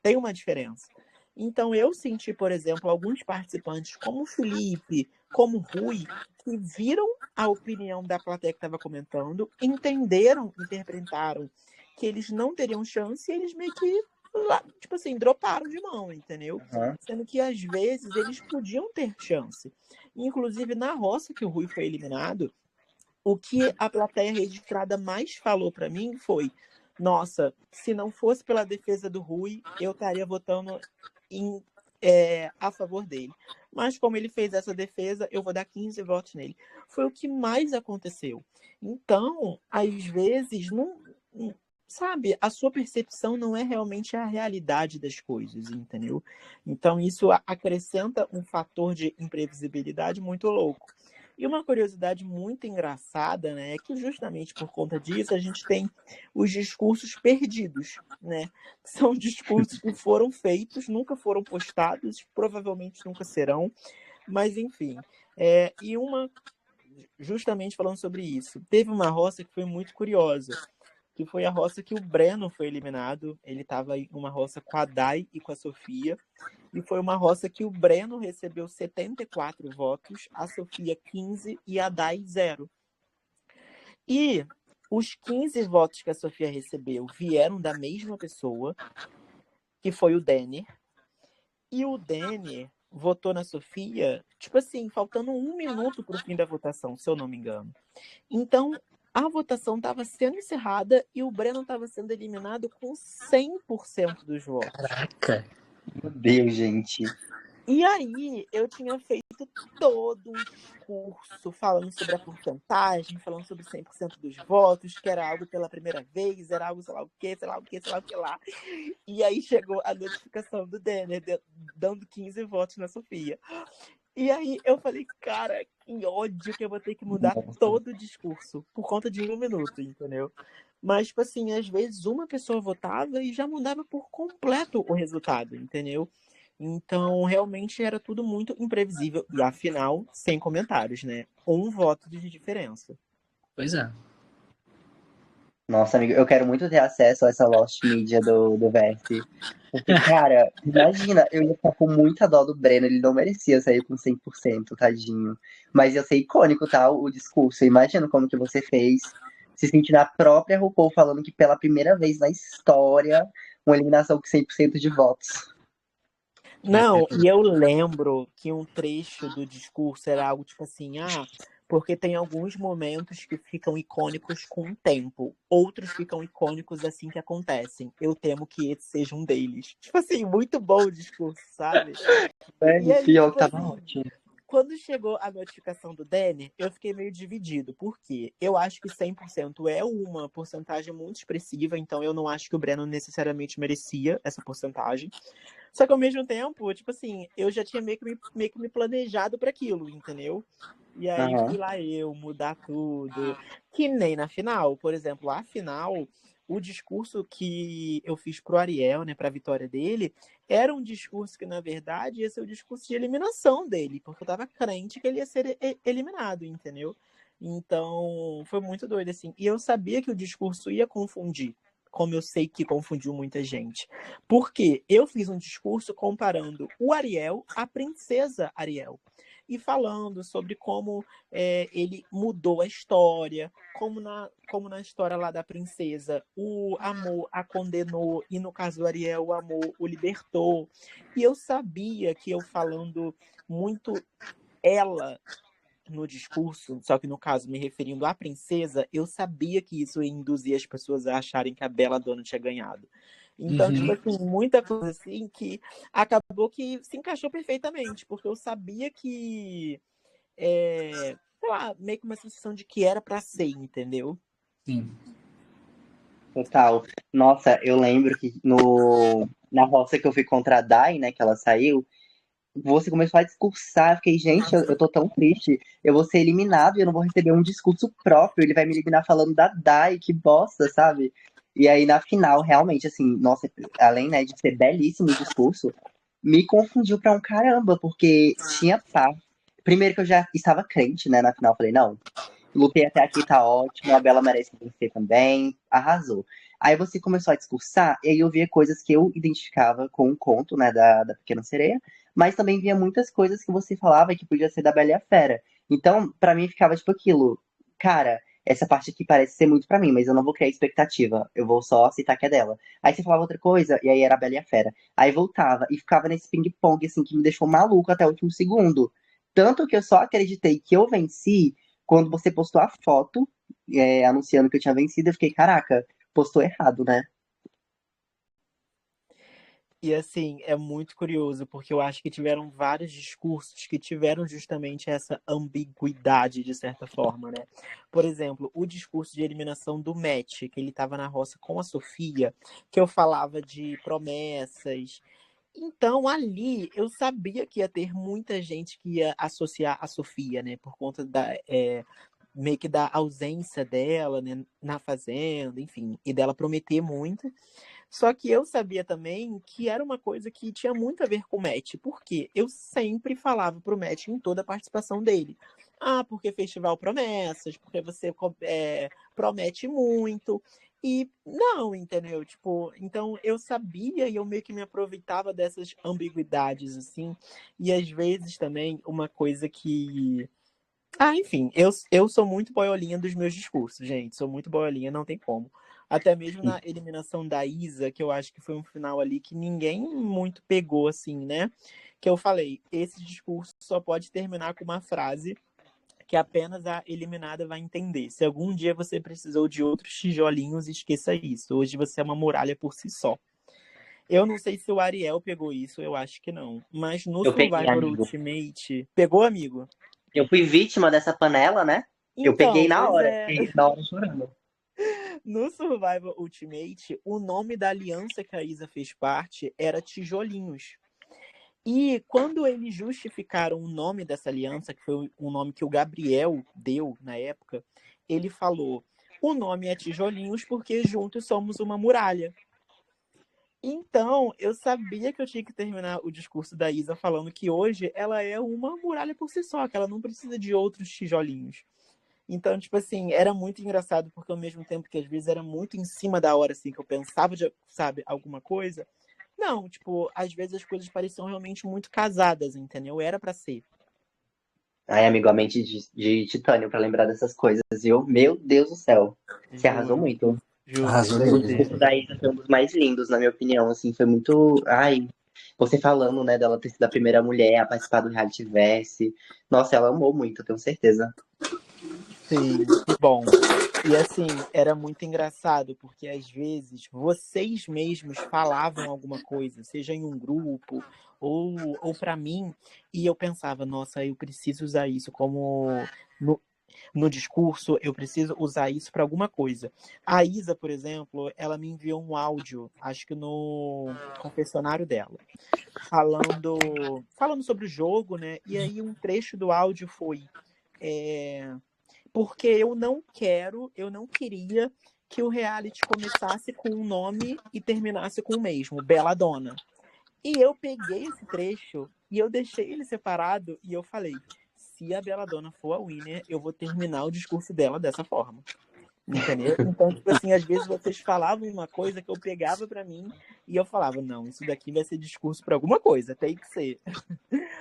Tem uma diferença. Então, eu senti, por exemplo, alguns participantes, como o Felipe, como o Rui, que viram a opinião da plateia que estava comentando, entenderam, interpretaram que eles não teriam chance e eles meio que, tipo assim, droparam de mão, entendeu? aham. Sendo que, às vezes, eles podiam ter chance. Inclusive, na roça que o Rui foi eliminado, o que a plateia registrada mais falou para mim foi: nossa, se não fosse pela defesa do Rui, eu estaria votando a favor dele. Mas como ele fez essa defesa, eu vou dar 15 votos nele. Foi o que mais aconteceu. Então, às vezes, sabe, a sua percepção não é realmente a realidade das coisas, entendeu? Então, isso acrescenta um fator de imprevisibilidade muito louco. E uma curiosidade muito engraçada, né, é que justamente por conta disso a gente tem os discursos perdidos, né? São discursos que foram feitos, nunca foram postados, provavelmente nunca serão, mas enfim. Justamente falando sobre isso, teve uma roça que foi muito curiosa. que foi a roça que o Breno foi eliminado. Ele estava em uma roça com a Dai e com a Sofia. E foi uma roça que o Breno recebeu 74 votos, a Sofia 15 e a Dai 0. E os 15 votos que a Sofia recebeu vieram da mesma pessoa, que foi o Denner. E o Denner votou na Sofia, tipo assim, faltando 1 minuto para o fim da votação, se eu não me engano. Então, a votação estava sendo encerrada e o Breno estava sendo eliminado com 100% dos votos. Caraca. Meu Deus, gente. E aí, eu tinha feito todo um discurso falando sobre a porcentagem, falando sobre 100% dos votos, que era algo pela primeira vez, era algo sei lá o quê, sei lá o quê, sei lá o que lá. E aí chegou a notificação do Denner, dando 15 votos na Sofia. E aí eu falei, cara, que ódio que eu vou ter que mudar todo o discurso por conta de 1 minuto, entendeu? Mas, tipo assim, às vezes uma pessoa votava e já mudava por completo o resultado, entendeu? Então, realmente era tudo muito imprevisível. E afinal, sem comentários, né? 1 voto de diferença. Pois é. Nossa, amigo, eu quero muito ter acesso a essa Lost Media do VS. Porque, cara, imagina, eu ia ficar com muita dó do Breno, ele não merecia sair com 100%, tadinho. Mas ia ser icônico, tá, o discurso. Imagina como que você fez, se sentir na própria RuPaul falando que pela primeira vez na história, uma eliminação com 100% de votos. Não, e eu lembro que um trecho do discurso era algo tipo assim, porque tem alguns momentos que ficam icônicos com o tempo, outros ficam icônicos assim que acontecem. Eu temo que esse seja um deles. Tipo assim, muito bom o discurso, sabe? E aí, Pior tipo que tava assim, ótimo. quando chegou a notificação do Denner, eu fiquei meio dividido. Por quê? Eu acho que 100% é uma porcentagem muito expressiva, então eu não acho que o Breno necessariamente merecia essa porcentagem. Só que ao mesmo tempo, tipo assim, eu já tinha meio que me planejado para aquilo, entendeu? E aí fui lá eu mudar tudo. Que nem na final, por exemplo, a final, o discurso que eu fiz pro Ariel, né, pra vitória dele, era um discurso que, na verdade, ia ser o discurso de eliminação dele, porque eu tava crente que ele ia ser eliminado, entendeu? Então, foi muito doido, assim. E eu sabia que o discurso ia confundir, como eu sei que confundiu muita gente. Porque eu fiz um discurso comparando o Ariel à princesa Ariel. E falando sobre como ele mudou a história, como na história lá da princesa, o amor a condenou, e no caso do Ariel, o amor o libertou. E eu sabia que eu falando muito ela no discurso, só que no caso me referindo à princesa, eu sabia que isso ia induzir as pessoas a acharem que a Bela Dona tinha ganhado. Então, tipo assim, muita coisa assim que acabou que se encaixou perfeitamente, porque eu sabia que, sei lá, meio que uma sensação de que era pra ser, entendeu? Sim. Total. Nossa, eu lembro que na roça que eu fui contra a Dai, né, que ela saiu, você começou a discursar. Eu fiquei, gente, eu tô tão triste. Eu vou ser eliminado e eu não vou receber um discurso próprio. Ele vai me eliminar falando da Dai, que bosta, sabe? E aí, na final, realmente, assim, nossa, além, né, de ser belíssimo o discurso, me confundiu pra um caramba, porque tinha parte. Primeiro que eu já estava crente, né, na final. Falei, não, lutei até aqui, tá ótimo, a Bela merece vencer também, arrasou. Aí você começou a discursar, e aí eu via coisas que eu identificava com o conto, né, da Pequena Sereia, mas também via muitas coisas que você falava que podia ser da Bela e a Fera. Então, pra mim ficava tipo aquilo, cara, essa parte aqui parece ser muito pra mim, mas eu não vou criar expectativa, eu vou só aceitar que é dela. Aí você falava outra coisa, e aí era a Bela e a Fera. Aí voltava, e ficava nesse ping-pong, assim, que me deixou maluco até o último segundo. Tanto que eu só acreditei que eu venci quando você postou a foto, anunciando que eu tinha vencido. Eu fiquei, caraca, postou errado, né? E assim, é muito curioso, porque eu acho que tiveram vários discursos que tiveram justamente essa ambiguidade, de certa forma, né? Por exemplo, o discurso de eliminação do Matt, que ele estava na roça com a Sofia, que eu falava de promessas. Então, ali, eu sabia que ia ter muita gente que ia associar a Sofia, né? Por conta meio que da ausência dela, né, na Fazenda, enfim, e dela prometer muito. Só que eu sabia também que era uma coisa que tinha muito a ver com o Matt, porque eu sempre falava pro Matt em toda a participação dele. Ah, porque festival promessas, porque você promete muito. E não, entendeu? Tipo, então eu sabia e eu meio que me aproveitava dessas ambiguidades, assim. E às vezes também uma coisa que. Ah, enfim, eu sou muito boiolinha dos meus discursos, gente. Sou muito boiolinha, não tem como. Até mesmo na eliminação da Isa, que eu acho que foi um final ali que ninguém muito pegou, assim, né? Que eu falei, esse discurso só pode terminar com uma frase que apenas a eliminada vai entender. Se algum dia você precisou de outros tijolinhos, esqueça isso. Hoje você é uma muralha por si só. Eu não sei se o Ariel pegou isso, eu acho que não. Mas no Eu peguei, Survivor amigo. Ultimate. Pegou, amigo? Eu fui vítima dessa panela, né? Eu peguei Então, na pois hora. é. Fiquei na hora chorando. No Survivor Ultimate, o nome da aliança que a Isa fez parte era Tijolinhos. E quando eles justificaram o nome dessa aliança, que foi um nome que o Gabriel deu na época, ele falou: o nome é Tijolinhos porque juntos somos uma muralha. Então, eu sabia que eu tinha que terminar o discurso da Isa falando que hoje ela é uma muralha por si só, que ela não precisa de outros tijolinhos. Então, tipo assim, era muito engraçado, porque ao mesmo tempo que às vezes era muito em cima da hora, assim, que eu pensava de, sabe, alguma coisa. Não, tipo, às vezes as coisas pareciam realmente muito casadas, entendeu? Era pra ser. Ai, amigo, a mente de titânio pra lembrar dessas coisas, viu? Meu Deus do céu. Você arrasou Juro, muito. juro, Arrasou juro O por mesmo. discurso Deus. da Isa foi um dos mais lindos, na minha opinião, assim, foi muito... Ai, você falando, né, dela ter sido a primeira mulher a participar do Reality Verse. Nossa, ela amou muito, eu tenho certeza. Sim, que bom. E assim, era muito engraçado, porque às vezes vocês mesmos falavam alguma coisa, seja em um grupo ou para mim, e eu pensava, nossa, eu preciso usar isso como no discurso, eu preciso usar isso para alguma coisa. A Isa, por exemplo, ela me enviou um áudio, acho que no confessionário dela, falando sobre o jogo, né? E aí um trecho do áudio foi. Porque eu não queria que o reality começasse com um nome e terminasse com o mesmo, Belladonna. E eu peguei esse trecho e eu deixei ele separado e eu falei, se a Belladonna for a winner, eu vou terminar o discurso dela dessa forma. Entendeu? Então, tipo assim, às vezes vocês falavam uma coisa que eu pegava pra mim e eu falava, não, isso daqui vai ser discurso pra alguma coisa, tem que ser.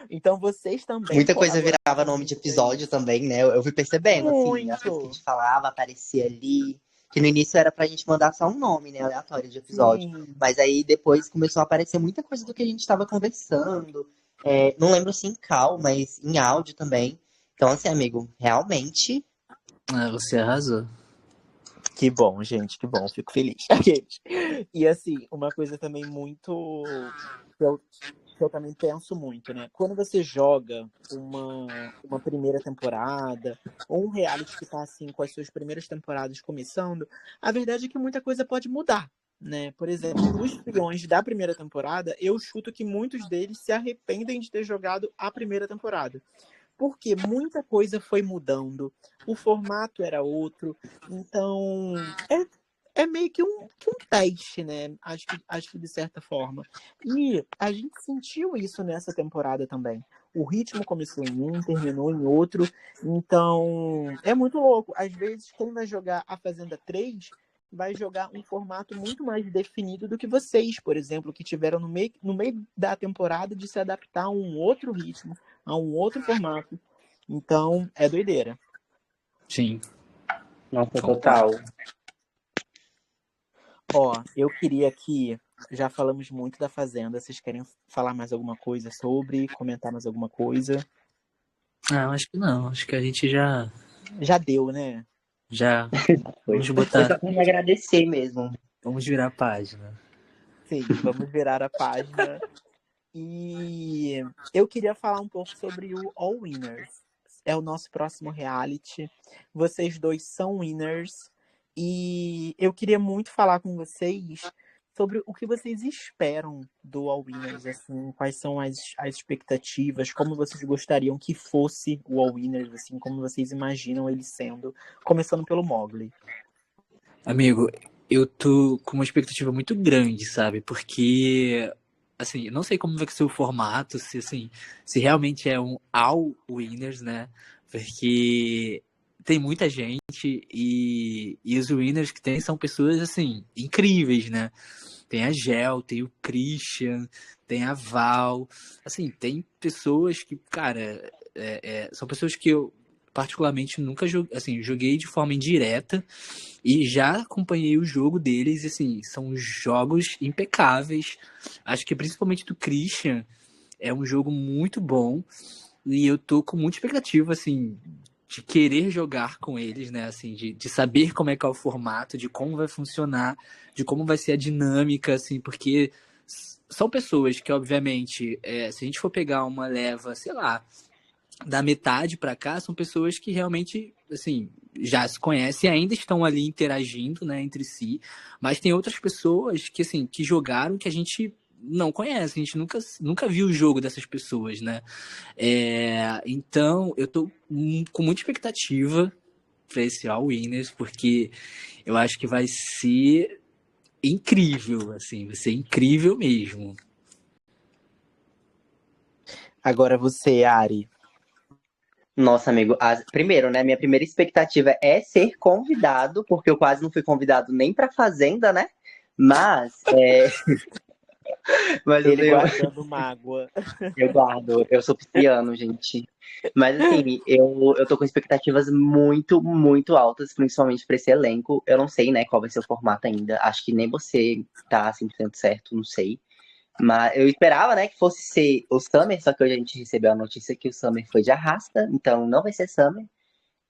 Então vocês também Muita coisa colaboraram virava nome de muito pra episódio isso. também, né? Eu fui percebendo, assim, as coisas que a Muito! gente falava, aparecia ali. Que no início era pra gente mandar só um nome, né? Aleatório de episódio. Sim, Mas aí depois começou a aparecer muita coisa do que a gente tava conversando. É, não lembro se em call, mas em áudio também. Então, assim, amigo, realmente. Ah, você arrasou. que bom, gente, que bom, fico feliz. Aqueles. E assim, uma coisa também muito que eu também penso muito, né? Quando você joga uma primeira temporada, ou um reality que tá assim, com as suas primeiras temporadas começando, a verdade é que muita coisa pode mudar. Né? Por exemplo, dos peões da primeira temporada, eu chuto que muitos deles se arrependem de ter jogado a primeira temporada. Porque muita coisa foi mudando, o formato era outro, então é meio que um teste, né? Acho que de certa forma. E a gente sentiu isso nessa temporada também. O ritmo começou em um, terminou em outro, então é muito louco. Às vezes, quem vai jogar a Fazenda 3 vai jogar um formato muito mais definido do que vocês, por exemplo, que tiveram no meio da temporada de se adaptar a um outro ritmo, a um outro formato. Então, é doideira. Sim, Nossa, concordo. total. Ó, eu queria aqui, já falamos muito da Fazenda, vocês querem falar mais alguma coisa sobre, comentar mais alguma coisa? Ah, acho que não. Acho que a gente Já deu, né? já Foi. vamos Foi botar, só pra me agradecer mesmo. vamos virar a página. Sim, vamos virar a página. E eu queria falar um pouco sobre o All Winners. É o nosso próximo reality. Vocês dois são winners. E eu queria muito falar com vocês sobre o que vocês esperam do All Winners, assim, quais são as expectativas, como vocês gostariam que fosse o All Winners, assim, como vocês imaginam ele sendo, começando pelo Mogli. Amigo, eu tô com uma expectativa muito grande, sabe? Porque, assim, eu não sei como vai ser o formato, se, assim, se realmente é um all winners, né? porque tem muita gente e os winners que tem são pessoas, assim, incríveis, né? Tem a Gel, tem o Christian, tem a Val, assim, tem pessoas que, cara, são pessoas que eu particularmente nunca joguei, assim, joguei de forma indireta e já acompanhei o jogo deles, e, assim, são jogos impecáveis. Acho que principalmente do Christian é um jogo muito bom e eu tô com muita expectativa, assim, de querer jogar com eles, né? Assim, de saber como é que é o formato, de como vai funcionar, de como vai ser a dinâmica, assim, porque são pessoas que, obviamente, se a gente for pegar uma leva, sei lá, da metade para cá, são pessoas que realmente, assim, já se conhecem e ainda estão ali interagindo, né, entre si, mas tem outras pessoas que, assim, que jogaram que a gente não conhece, a gente nunca viu o jogo dessas pessoas, né? Então, eu tô com muita expectativa para esse All Winners, porque eu acho que vai ser incrível, assim, vai ser incrível mesmo. Agora você, Ari. Nossa, amigo, primeiro, né? Minha primeira expectativa é ser convidado, porque eu quase não fui convidado nem pra Fazenda, né? Mas, mas Ele guardando mágoa. eu guardo, eu sou pisciano, gente. Mas assim, eu tô com expectativas muito, muito altas, principalmente pra esse elenco. Eu não sei, né, qual vai ser o formato ainda. Acho que nem você tá 100% certo, não sei. Mas eu esperava, né, que fosse ser o Summer, só que hoje a gente recebeu a notícia que o Summer foi de arrasta, então não vai ser Summer.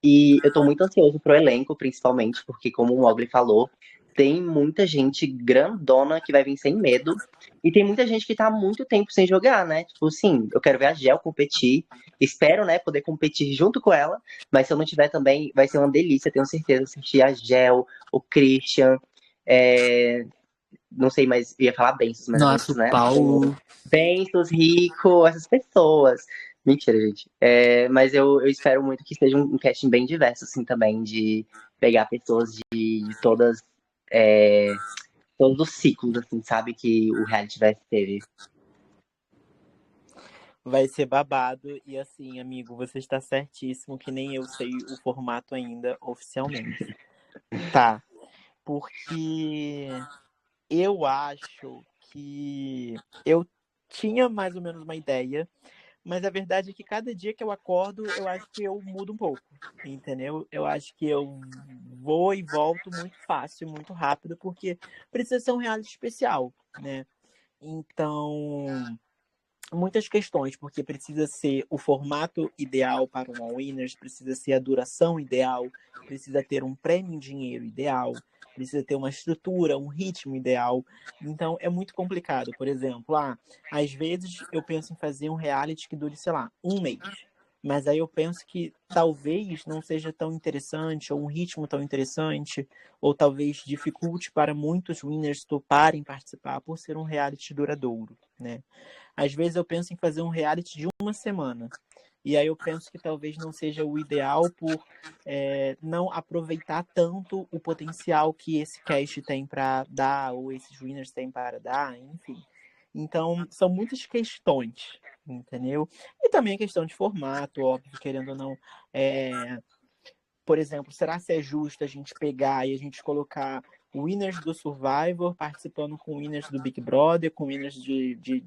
E eu tô muito ansioso pro elenco, principalmente, porque, como o Mogli falou, tem muita gente grandona que vai vir sem medo. E tem muita gente que tá há muito tempo sem jogar, né? Tipo, sim, eu quero ver a Gel competir. Espero, né, poder competir junto com ela. Mas se eu não tiver também, vai ser uma delícia, tenho certeza, assistir a Gel, o Christian. Não sei, mas ia falar Benços, mas Nossa, Benços, o né? Paulo. Benços, Rico, essas pessoas. Mentira, gente. Mas eu espero muito que seja um casting bem diverso, assim, também, de pegar pessoas de todas, todos os ciclos, assim, sabe, que o reality vai ter. Vai ser babado. E assim, amigo, você está certíssimo que nem eu sei o formato ainda oficialmente. Tá. Porque eu acho que eu tinha mais ou menos uma ideia, mas a verdade é que cada dia que eu acordo, eu acho que eu mudo um pouco, entendeu? Eu acho que eu vou e volto muito fácil, muito rápido, porque precisa ser um reality especial, né? Então, muitas questões, porque precisa ser o formato ideal para um All Winners, precisa ser a duração ideal, precisa ter um prêmio em dinheiro ideal, precisa ter uma estrutura, um ritmo ideal. Então é muito complicado. Por exemplo, às vezes eu penso em fazer um reality que dure, sei lá, um mês. Mas aí eu penso que talvez não seja tão interessante, ou um ritmo tão interessante, ou talvez dificulte para muitos winners toparem participar por ser um reality duradouro, né? Às vezes eu penso em fazer um reality de uma semana. E aí eu penso que talvez não seja o ideal por não aproveitar tanto o potencial que esse cast tem para dar, ou esses winners têm para dar, enfim. Então, são muitas questões, entendeu? E também a questão de formato, óbvio, querendo ou não. Por exemplo, será que é justo a gente pegar e a gente colocar winners do Survivor participando com winners do Big Brother, com winners de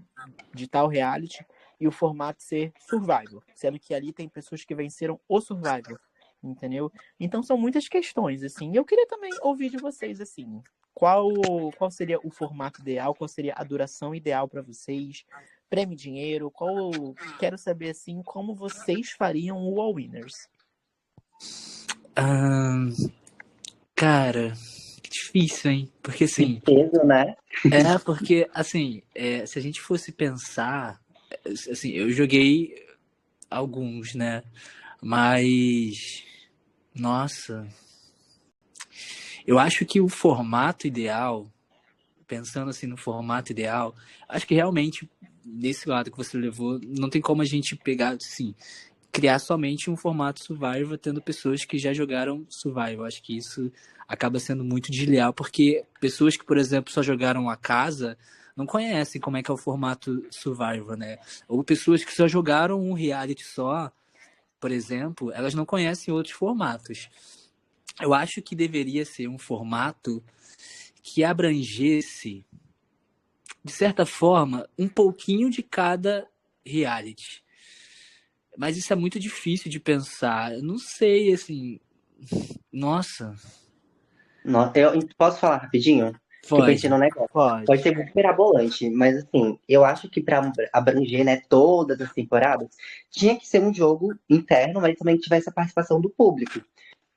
tal reality, e o formato ser Survivor, sendo que ali tem pessoas que venceram o Survivor, entendeu? Então são muitas questões, assim. Eu queria também ouvir de vocês, assim, qual seria o formato ideal, qual seria a duração ideal para vocês, prêmio dinheiro, quero saber, assim, como vocês fariam o All Winners. Cara, que difícil, hein? Porque Que assim, peso, né? porque assim, se a gente fosse pensar, assim, eu joguei alguns, né? Mas, nossa, eu acho que o formato ideal, pensando assim no formato ideal, acho que realmente nesse lado que você levou, não tem como a gente pegar, assim, criar somente um formato Survivor tendo pessoas que já jogaram Survivor. Acho que isso acaba sendo muito desleal, porque pessoas que, por exemplo, só jogaram a casa não conhecem como é que é o formato Survivor, né? Ou pessoas que só jogaram um reality só por exemplo, elas não conhecem outros formatos. Eu acho que deveria ser um formato que abrangesse, de certa forma, um pouquinho de cada reality. Mas isso é muito difícil de pensar. Eu não sei, assim. Nossa, Eu posso falar rapidinho? Que eu pensei pode. no negócio. Pode Pode. ser muito mirabolante, mas assim, eu acho que para abranger, né, todas as temporadas, tinha que ser um jogo interno, mas também que tivesse a participação do público.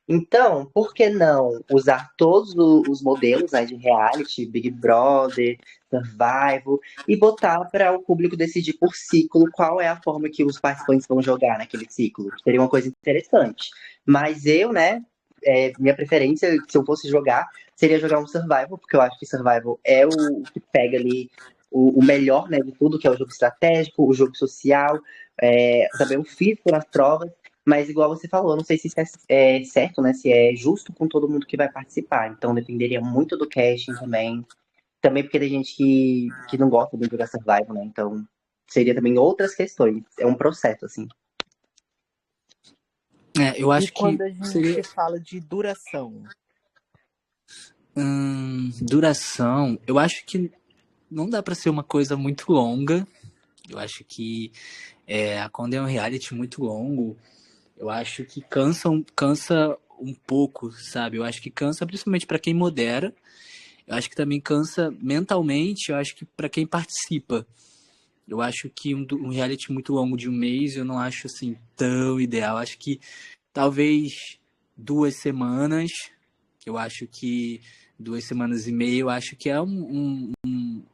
Então, por que não usar todos os modelos, né, de reality, Big Brother, Survival, e botar para o público decidir por ciclo qual é a forma que os participantes vão jogar naquele ciclo? Seria uma coisa interessante. Mas eu, né, minha preferência, se eu fosse jogar, seria jogar um Survival, porque eu acho que Survival é o que pega ali o melhor, né, de tudo, que é o jogo estratégico, o jogo social, também o físico nas provas. Mas igual você falou, eu não sei se isso é certo, né? Se é justo com todo mundo que vai participar. Então dependeria muito do casting também. Também porque tem gente que não gosta de jogar Survival, né? Então seria também outras questões. É um processo, assim. Eu E acho que quando a gente seria fala de duração? duração. Eu acho que não dá para ser uma coisa muito longa. Eu acho que quando é um reality muito longo, eu acho que cansa um pouco, sabe? Eu acho que cansa principalmente para quem modera. Eu acho que também cansa mentalmente. Eu acho que para quem participa. Eu acho que um reality muito longo de um mês, eu não acho assim tão ideal. Acho que talvez 2 semanas. Eu acho que 2 semanas e meia, eu acho que é um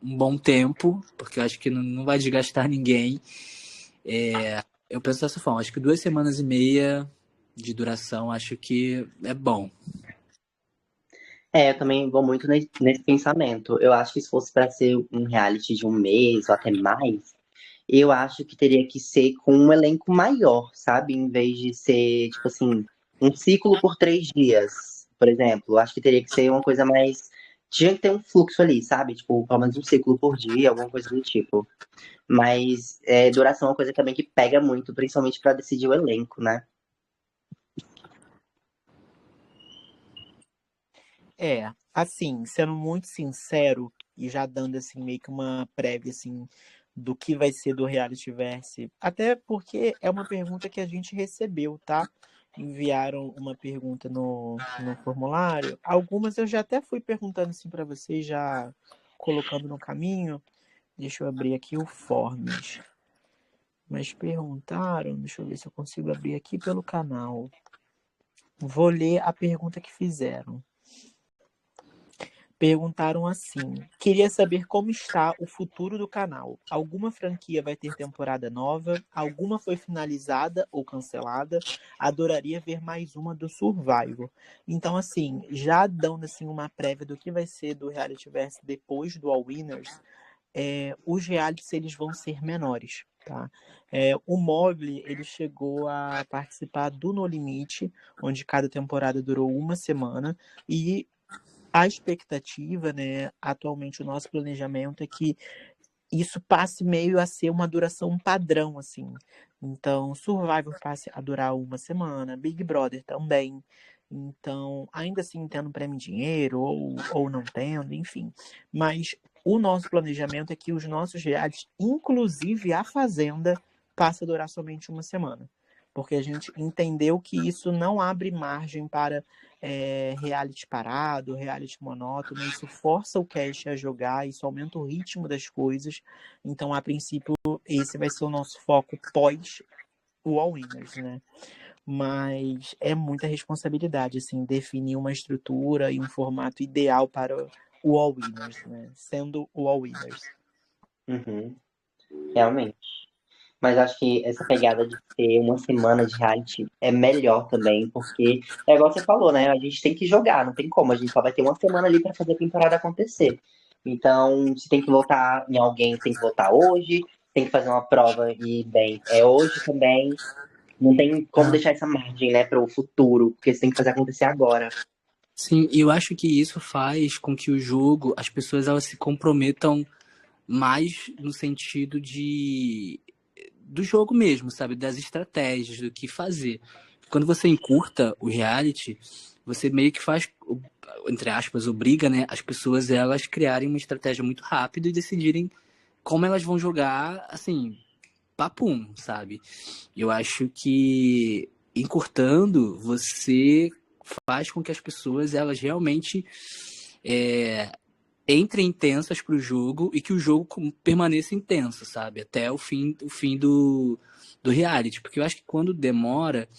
bom tempo, porque eu acho que não vai desgastar ninguém. Eu penso dessa forma, acho que 2 semanas e meia de duração, acho que é bom. Eu também vou muito nesse pensamento. Eu acho que se fosse para ser um reality de um mês ou até mais, eu acho que teria que ser com um elenco maior, sabe? Em vez de ser, tipo assim, um ciclo por 3 dias, por exemplo. Eu acho que teria que ser uma coisa mais. Tinha que ter um fluxo ali, sabe? Tipo, pelo menos um ciclo por dia, alguma coisa do tipo. Mas duração é uma coisa também que pega muito, principalmente pra decidir o elenco, né? Assim, sendo muito sincero e já dando assim meio que uma prévia assim do que vai ser do Reality Verse, até porque é uma pergunta que a gente recebeu, tá? Enviaram uma pergunta no formulário. Algumas eu já até fui perguntando assim para vocês, já colocando no caminho. Deixa eu abrir aqui o Forms. Mas perguntaram, deixa eu ver se eu consigo abrir aqui pelo canal. Vou ler a pergunta que fizeram. Perguntaram assim: queria saber como está o futuro do canal. Alguma franquia vai ter temporada nova? Alguma foi finalizada ou cancelada? Adoraria ver mais uma do Survivor. Então, assim, já dando assim uma prévia do que vai ser do Reality Verse depois do All Winners, os realities eles vão ser menores, tá? O Mogli ele chegou a participar do No Limite, onde cada temporada durou uma semana e a expectativa, né, atualmente o nosso planejamento é que isso passe meio a ser uma duração padrão, assim. Então, Survivor passe a durar uma semana, Big Brother também. Então, ainda assim, tendo prêmio em dinheiro ou não tendo, enfim. Mas o nosso planejamento é que os nossos realities, inclusive a Fazenda, passe a durar somente uma semana. Porque a gente entendeu que isso não abre margem para reality parado, reality monótono. Isso força o cast a jogar, isso aumenta o ritmo das coisas. Então, a princípio, esse vai ser o nosso foco pós o All Winners, né? Mas é muita responsabilidade, assim, definir uma estrutura e um formato ideal para o All Winners, né? Sendo o All Winners. Uhum, realmente. Mas acho que essa pegada de ter uma semana de reality é melhor também, porque é igual você falou, né? A gente tem que jogar, não tem como, a gente só vai ter uma semana ali pra fazer a temporada acontecer. Então, se tem que votar em alguém, tem que votar hoje, tem que fazer uma prova e, bem, é hoje também. Não tem como deixar essa margem, né, para o futuro, porque você tem que fazer acontecer agora. Sim, e eu acho que isso faz com que o jogo, as pessoas elas se comprometam mais no sentido do jogo mesmo, sabe? Das estratégias, do que fazer. Quando você encurta o reality, você meio que faz, entre aspas, obriga, né, as pessoas elas criarem uma estratégia muito rápido e decidirem como elas vão jogar, assim, papum, sabe? Eu acho que encurtando, você faz com que as pessoas elas realmente entrem intensas pro jogo e que o jogo permaneça intenso, sabe? Até o fim do reality. Porque eu acho que quando demora,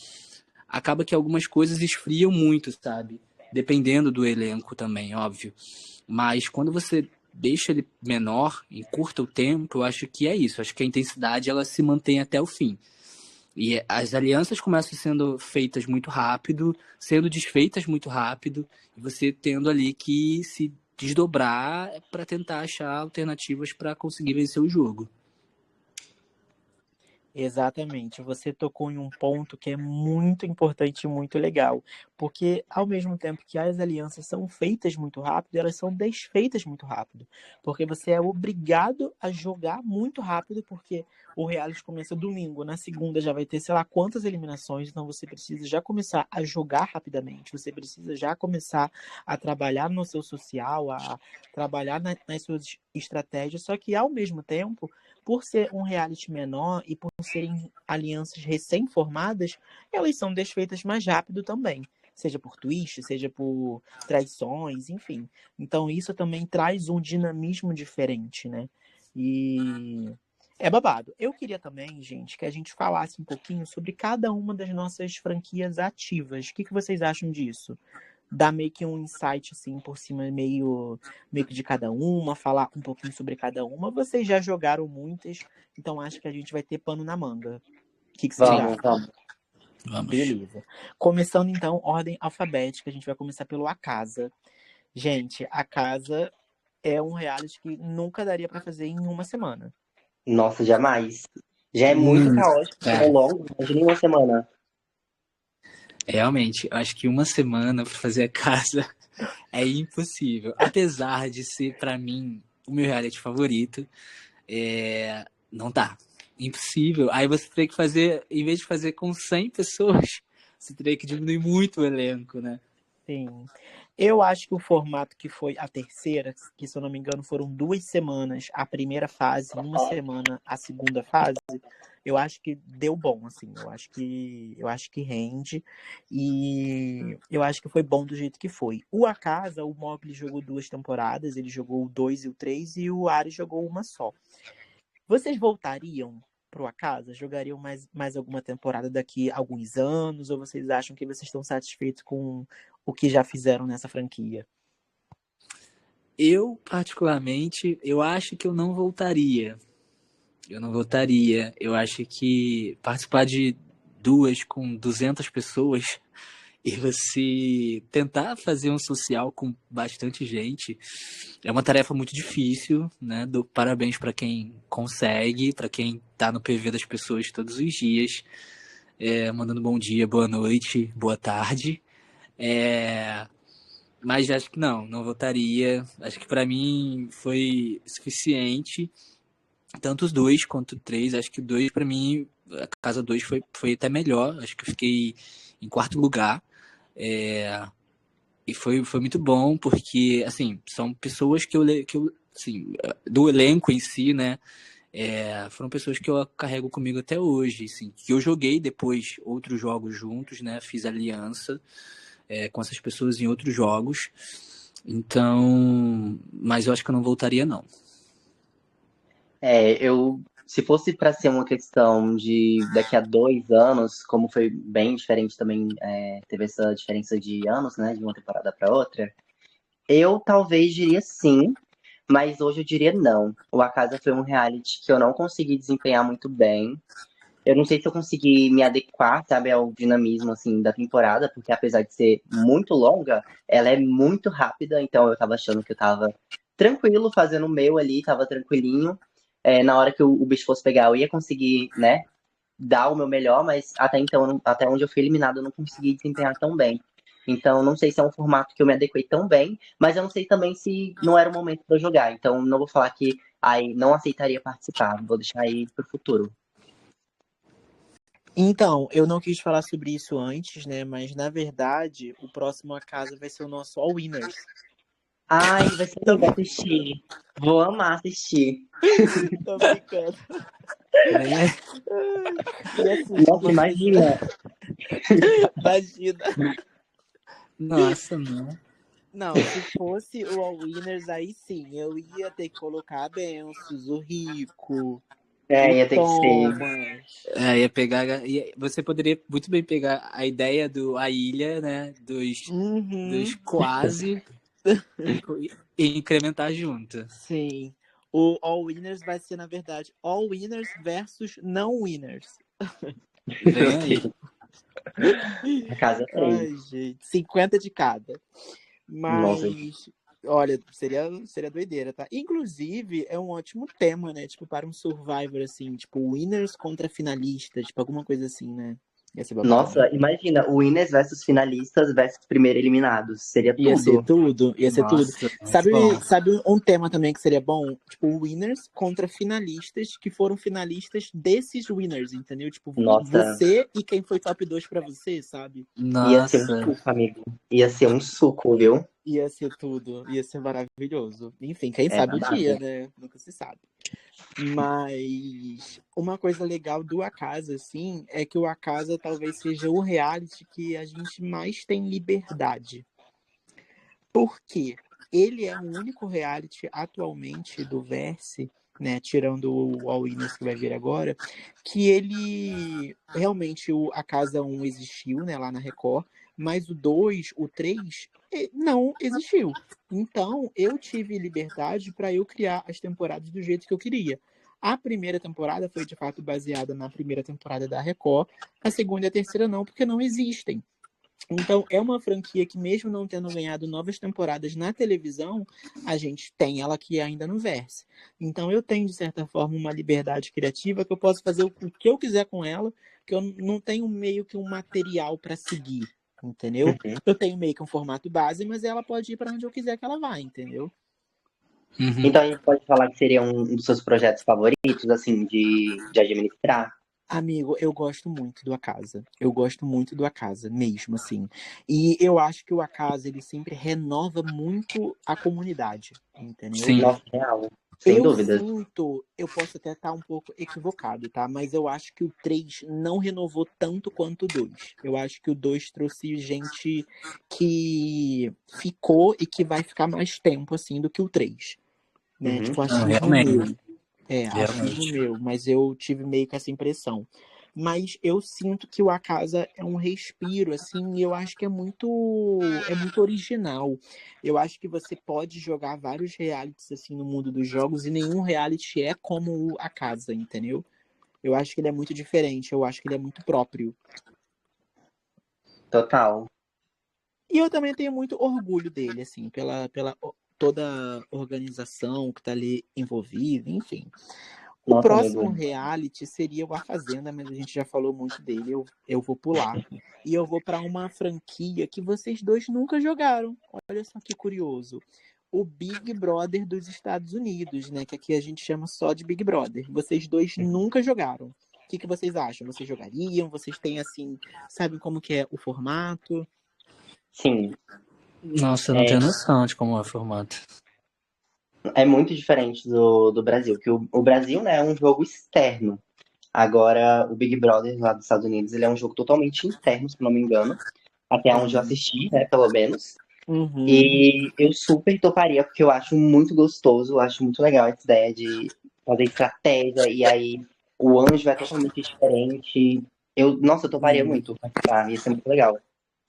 acaba que algumas coisas esfriam muito, sabe? Dependendo do elenco também, óbvio. Mas quando você deixa ele menor, encurta o tempo, eu acho que é isso. Eu acho que a intensidade ela se mantém até o fim. E as alianças começam sendo feitas muito rápido, sendo desfeitas muito rápido, e você tendo ali que se desdobrar para tentar achar alternativas para conseguir vencer o jogo. Exatamente, você tocou em um ponto que é muito importante e muito legal, porque ao mesmo tempo que as alianças são feitas muito rápido, elas são desfeitas muito rápido, porque você é obrigado a jogar muito rápido, porque o reality começa domingo, na segunda já vai ter sei lá quantas eliminações, então você precisa já começar a jogar rapidamente, você precisa já começar a trabalhar no seu social, a trabalhar nas suas estratégias, só que ao mesmo tempo por ser um reality menor e por serem alianças recém-formadas, elas são desfeitas mais rápido também. Seja por twist, seja por traições, enfim. Então isso também traz um dinamismo diferente, né? E é babado. Eu queria também, gente, que a gente falasse um pouquinho sobre cada uma das nossas franquias ativas. O que vocês acham disso? Dar meio que um insight assim por cima, meio que de cada uma, falar um pouquinho sobre cada uma. Vocês já jogaram muitas, então acho que a gente vai ter pano na manga. O que vocês Vamos, acham? vamos. Vamos. Beleza. Começando então, ordem alfabética, a gente vai começar pelo A Casa. Gente, A Casa é um reality que nunca daria pra fazer em uma semana. Nossa, jamais. Já é muito caótico, É, é longo, imagina em uma semana. realmente, eu acho que uma semana para fazer a casa é impossível. Apesar de ser, para mim, o meu reality favorito, não dá. Impossível. Aí você teria que fazer, em vez de fazer com 100 pessoas, você teria que diminuir muito o elenco, né? Sim. Eu acho que o formato que foi a terceira, que se eu não me engano foram 2 semanas a primeira fase, uma semana a segunda fase, eu acho que deu bom, assim. Eu acho que rende e eu acho que foi bom do jeito que foi. O A Casa, o Mogli jogou 2 temporadas, ele jogou o 2 e o 3 e o Ari jogou uma só. Vocês voltariam pro A Casa? Jogariam mais alguma temporada daqui a alguns anos? Ou vocês acham que vocês estão satisfeitos com o que já fizeram nessa franquia? Eu, particularmente, eu acho que eu não voltaria. Eu não voltaria. Eu acho que participar de duas com 200 pessoas e você tentar fazer um social com bastante gente é uma tarefa muito difícil, né? Dou parabéns para quem consegue, para quem tá no PV das pessoas todos os dias, mandando bom dia, boa noite, boa tarde. Mas acho que não voltaria. Acho que para mim foi suficiente. Tanto os dois quanto o três. Acho que o dois, para mim, a casa 2 foi até melhor. Acho que eu fiquei em quarto lugar. E foi muito bom, porque, assim, são pessoas que eu assim, do elenco em si, né? Foram pessoas que eu carrego comigo até hoje, assim, que eu joguei depois outros jogos juntos, né? Fiz aliança com essas pessoas em outros jogos. Então, mas eu acho que eu não voltaria, não. Se fosse para ser uma questão de daqui a 2 anos, como foi bem diferente também, teve essa diferença de anos, né, de uma temporada para outra, eu talvez diria sim, mas hoje eu diria não. O A Casa foi um reality que eu não consegui desempenhar muito bem. Eu não sei se eu consegui me adequar, sabe, ao dinamismo, assim, da temporada, porque apesar de ser muito longa, ela é muito rápida, então eu tava achando que eu tava tranquilo, fazendo o meu ali, tava tranquilinho. Na hora que o bicho fosse pegar, eu ia conseguir, né, dar o meu melhor, mas até então, até onde eu fui eliminado, eu não consegui desempenhar tão bem. Então, não sei se é um formato que eu me adequei tão bem, mas eu não sei também se não era o momento para eu jogar. Então, não vou falar que não aceitaria participar, vou deixar aí pro futuro. Então, eu não quis falar sobre isso antes, né? Mas, na verdade, o próximo a casa vai ser o nosso All Winners. Ai, vai ser lindo assistir. Vou amar assistir. Tô brincando. Nem é- E assim, Nossa, imagina. imagina. Nossa, não. Não, se fosse o All Winners, aí sim, eu ia ter que colocar a Benços, o Rico, o Ia ter que ser. Thomas. Ia pegar. Você poderia muito bem pegar a ideia A Ilha, né? Dos Uhum, quase e incrementar junto. sim. O All Winners vai ser, na verdade, All Winners versus não Winners. Vem Meu aí. Deus, a casa 3. Ai, gente, 50 de cada. Nossa, Mas, olha, seria doideira, tá? Inclusive, é um ótimo tema, né? Tipo, para um Survivor, assim, tipo, winners contra finalistas, tipo, alguma coisa assim, né? Ia ser babado. nossa, imagina, winners versus finalistas versus primeiro eliminados. Seria Ia ser tudo. tudo, ia ser tudo. Nossa, muito bom. Sabe um tema também que seria bom? Tipo, winners contra finalistas que foram finalistas desses winners, entendeu? Tipo, Nossa, você e quem foi top 2 pra você, sabe? ia ser um Nossa. suco, amigo. Ia ser um suco, viu? Ia ser tudo, ia ser maravilhoso. Enfim, quem É sabe o babado. dia, né? Nunca se sabe. Mas uma coisa legal do A Casa, assim, é que o A Casa talvez seja o reality que a gente mais tem liberdade. Por quê? Ele é o único reality atualmente do Verse, né, tirando o All Winners que vai vir agora, que ele realmente a Casa 1 existiu, né, lá na Record, mas o 2, o 3 não existiu. Então, eu tive liberdade para eu criar as temporadas do jeito que eu queria. A primeira temporada foi de fato baseada na primeira temporada da Record, a segunda e a terceira não, porque não existem. Então, é uma franquia que, mesmo não tendo ganhado novas temporadas na televisão, a gente tem ela aqui ainda no Verse. Então, eu tenho, de certa forma, uma liberdade criativa que eu posso fazer o que eu quiser com ela, que eu não tenho meio que um material para seguir, entendeu? Uhum. Eu tenho meio que um formato base, mas ela pode ir para onde eu quiser que ela vá, entendeu? Uhum. Então a gente pode falar que seria um dos seus projetos favoritos, assim, de administrar. Amigo, eu gosto muito do A Casa. Eu gosto muito do A Casa, mesmo assim. E eu acho que o A Casa, ele sempre renova muito a comunidade, entendeu? Sim. Nossa, real. Sem Eu dúvidas. sinto, eu posso até estar um pouco equivocado, tá? Mas eu acho que o 3 não renovou tanto quanto o 2. Eu acho que o 2 trouxe gente que ficou e que vai ficar mais tempo, assim, do que o 3. Né? Uhum. Tipo, Não, achismo meu. realmente. Achismo Realmente. meu, mas eu tive meio que essa impressão. Mas eu sinto que o A Casa é um respiro, assim, e eu acho que é muito original. Eu acho que você pode jogar vários realities, assim, no mundo dos jogos, e nenhum reality é como o A Casa, entendeu? Eu acho que ele é muito diferente, eu acho que ele é muito próprio. Total. E eu também tenho muito orgulho dele, assim, toda a organização que tá ali envolvida, enfim. O Nossa, próximo amigo. reality seria o A Fazenda, mas a gente já falou muito dele, eu vou pular. E eu vou para uma franquia que vocês dois nunca jogaram. Olha só que curioso. O Big Brother dos Estados Unidos, né? Que aqui a gente chama só de Big Brother. Vocês dois nunca jogaram. O que vocês acham? Vocês jogariam? Vocês têm, assim, sabem como que é o formato? Sim, Nossa, eu não é, tenho noção de como é o formato. é muito diferente do Brasil, que o Brasil, né, é um jogo externo. Agora, o Big Brother lá dos Estados Unidos, ele é um jogo totalmente interno, se não me engano. Até onde eu assisti, né, pelo menos. Uhum. E eu super toparia, porque eu acho muito gostoso, eu acho muito legal essa ideia de fazer estratégia, e aí o anjo é totalmente diferente. Nossa, eu toparia Sim. muito participar, ia ser muito legal.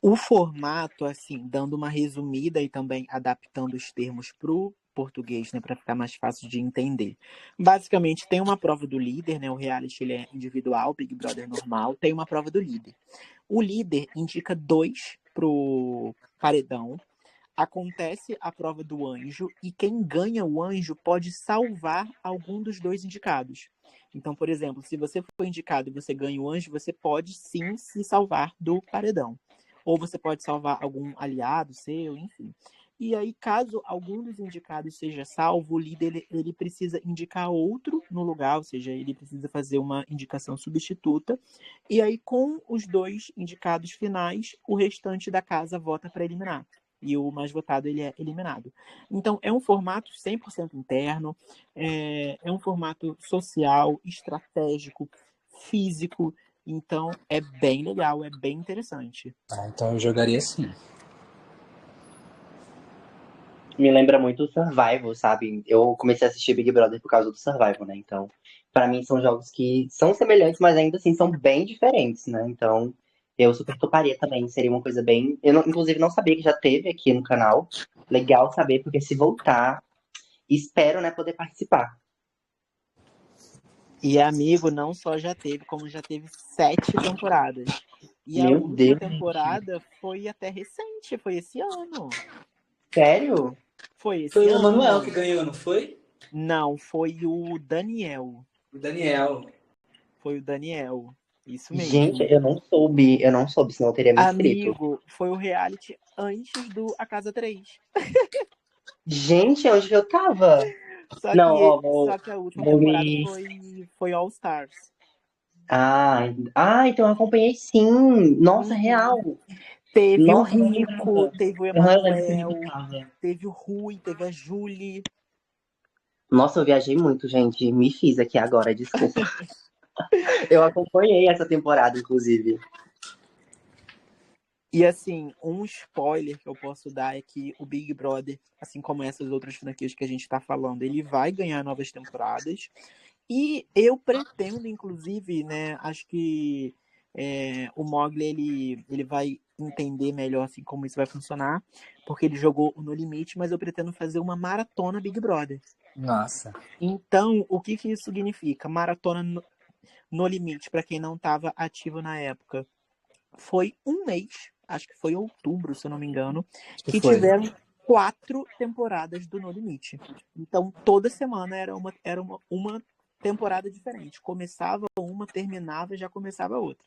O formato, assim, dando uma resumida e também adaptando os termos para o português, né, para ficar mais fácil de entender. Basicamente, tem uma prova do líder, né, o reality ele é individual, Big Brother normal, tem uma prova do líder. O líder indica 2 pro paredão, acontece a prova do anjo e quem ganha o anjo pode salvar algum dos 2 indicados. Então, por exemplo, se você for indicado e você ganha o anjo, você pode sim se salvar do paredão. Ou você pode salvar algum aliado seu, enfim. E aí, caso algum dos indicados seja salvo, o líder ele precisa indicar outro no lugar, ou seja, ele precisa fazer uma indicação substituta. E aí, com os 2 indicados finais, o restante da casa vota para eliminar. E o mais votado ele é eliminado. Então, é um formato 100% interno, é um formato social, estratégico, físico. Então, é bem legal, é bem interessante. Então eu jogaria sim. Me lembra muito o Survival, sabe? Eu comecei a assistir Big Brother por causa do Survival, né? Então, pra mim são jogos que são semelhantes, mas ainda assim são bem diferentes, né? Então, eu super toparia também. Seria uma coisa bem. Inclusive, não sabia que já teve aqui no canal. Legal saber, porque se voltar, espero, né, poder participar. E amigo, não só já teve, como já teve 7 temporadas. E a Meu última Deus, gente. temporada foi até recente, foi esse ano. Sério? Foi esse Foi o ano. Emanuel que ganhou, não foi? Não, foi o Daniel. O Daniel. Foi o Daniel. Isso Gente, mesmo. eu não soube, senão eu teria me inscrito. Amigo, foi o reality antes do A Casa 3. Gente, onde que eu tava? Só Não, que, ó, só que a última vou temporada me. foi All Stars. Então eu acompanhei sim. Nossa, Uhum. real. Teve o Nossa, eu não Rico, lembrava. teve o Aham, eu lembro que o Rico Emanuel, tava. teve o Rui, teve a Julie. Nossa, eu viajei muito, gente. Me fiz aqui agora, desculpa. Eu acompanhei essa temporada, inclusive. E assim, um spoiler que eu posso dar é que o Big Brother, assim como essas outras franquias que a gente está falando, ele vai ganhar novas temporadas. E eu pretendo, inclusive, né, acho que o Mogli ele vai entender melhor assim como isso vai funcionar, porque ele jogou o No Limite, mas eu pretendo fazer uma maratona Big Brother. Nossa. Então, o que que isso significa? Maratona no Limite, para quem não estava ativo na época, foi um mês, acho que foi outubro, se eu não me engano, que Foi. tiveram 4 temporadas do No Limite. Então, toda semana era uma temporada diferente. Começava uma, terminava, já começava outra.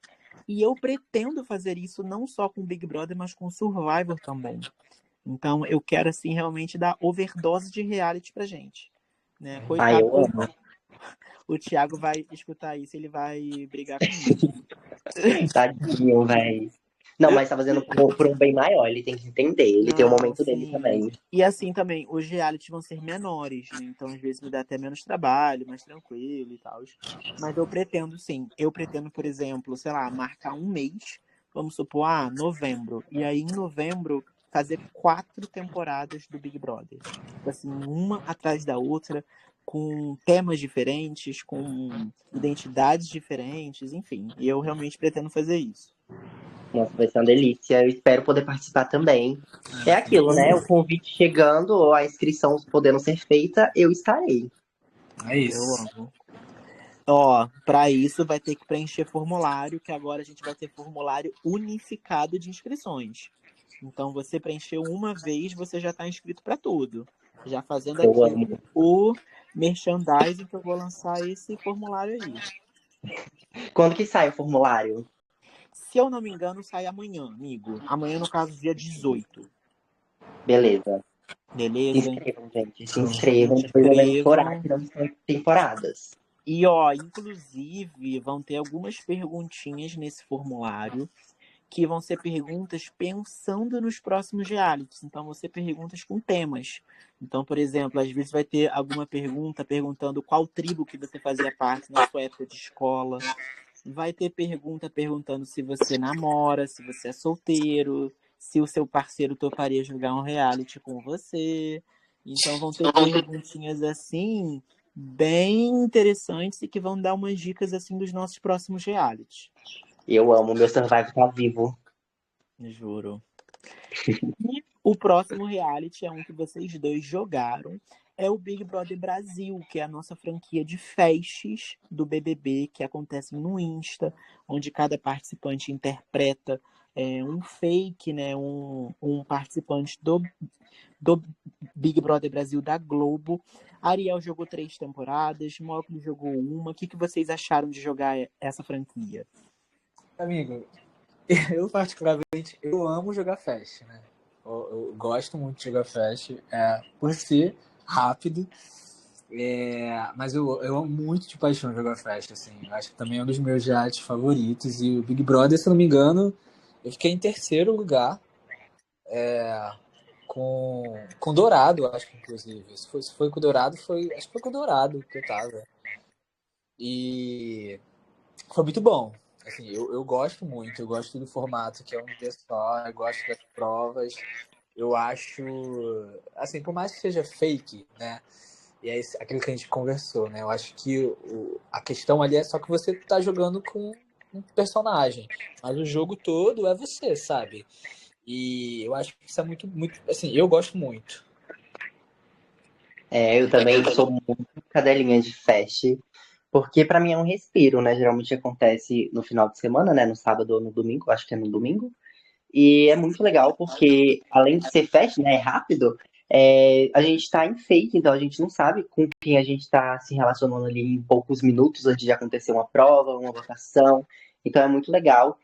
E eu pretendo fazer isso não só com Big Brother, mas com Survivor também. Então, eu quero, assim, realmente dar overdose de reality pra gente. Né? Ai, Coitado, eu amo. o Thiago vai escutar isso, ele vai brigar comigo. Tadinho, véi. Não, mas tá fazendo por um bem maior, ele tem que entender. Ele tem o Não, momento dele sim. também. E assim também, os realities vão ser menores, né? Então, às vezes, me dá até menos trabalho, mais tranquilo e tal. Mas eu pretendo, sim. Eu pretendo, por exemplo, sei lá, marcar um mês, vamos supor, novembro. E aí, em novembro, fazer 4 temporadas do Big Brother. Tipo assim, uma atrás da outra, com temas diferentes, com identidades diferentes, enfim. E eu realmente pretendo fazer isso. Nossa, vai ser uma delícia. Eu espero poder participar também. É aquilo, né? O convite chegando, ou a inscrição podendo ser feita, eu estarei. É Eu isso. amo. Ó, para isso vai ter que preencher formulário, que agora a gente vai ter formulário unificado de inscrições. Então, você preencheu uma vez, você já está inscrito para tudo. Já fazendo Eu aqui amo. o merchandising que eu vou lançar esse formulário aí. Quando que sai o formulário? Se eu não me engano, sai amanhã, amigo. Amanhã, no caso, dia 18. Beleza. Se Beleza? inscrevam, gente. Se Se inscrevam, depois não vem chorar inscrevam. que não são temporadas. E, ó, inclusive, vão ter algumas perguntinhas nesse formulário que vão ser perguntas pensando nos próximos realities. Então, vão ser perguntas com temas. Então, por exemplo, às vezes vai ter alguma pergunta perguntando qual tribo que você fazia parte na sua época de escola. Vai ter pergunta perguntando se você namora, se você é solteiro, se o seu parceiro toparia jogar um reality com você. Então, vão ter perguntinhas assim, bem interessantes e que vão dar umas dicas assim dos nossos próximos realities. Eu amo, meu Survival tá vivo. Juro. E o próximo reality é um que vocês dois jogaram. É o Big Brother Brasil, que é a nossa franquia de festas do BBB, que acontecem no Insta, onde cada participante interpreta um fake, né? Um participante do Big Brother Brasil da Globo. Ariel jogou 3 temporadas, Mogli jogou uma. O que vocês acharam de jogar essa franquia? Amigo, eu particularmente, eu amo jogar fest, né? Eu gosto muito de jogar Fast, por ser rápido, mas eu amo muito de paixão jogar Fast, assim. Eu acho que também é um dos meus realities favoritos. E o Big Brother, se eu não me engano, eu fiquei em terceiro lugar com Dourado, acho que inclusive. Se foi com Dourado, acho que foi com Dourado que eu tava. E foi muito bom. Assim, eu gosto muito, eu gosto do formato que é um dia só, eu gosto das provas. Eu acho, assim, por mais que seja fake, né? E é aquilo que a gente conversou, né? Eu acho que a questão ali é só que você tá jogando com um personagem, mas o jogo todo é você, sabe? E eu acho que isso é muito, muito, assim, eu gosto muito. Eu também sou muito cadelinha de fast, porque pra mim é um respiro, né? Geralmente acontece no final de semana, né? No sábado ou no domingo, acho que é no domingo. E é muito legal porque, além de ser fast, né? É rápido, a gente tá em fake, então a gente não sabe com quem a gente tá se relacionando ali em poucos minutos antes de acontecer uma prova, uma votação. Então é muito legal.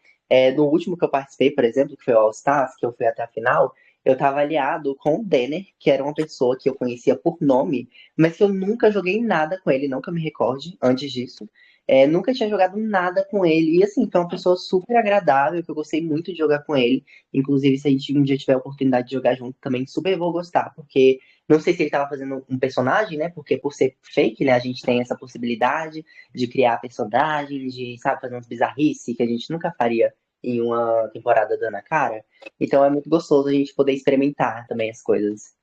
No último que eu participei, por exemplo, que foi o All Stars, que eu fui até a final, eu tava aliado com o Denner, que era uma pessoa que eu conhecia por nome, mas que eu nunca joguei nada com ele, não que eu me recorde antes disso. Nunca tinha jogado nada com ele. E assim, foi uma pessoa super agradável, que eu gostei muito de jogar com ele. Inclusive, se a gente um dia tiver a oportunidade de jogar junto também, super vou gostar, porque não sei se ele tava fazendo um personagem, né? Porque por ser fake, né, a gente tem essa possibilidade de criar personagens, de, sabe, fazer umas bizarrices que a gente nunca faria em uma temporada dando a cara. Então é muito gostoso a gente poder experimentar também as coisas.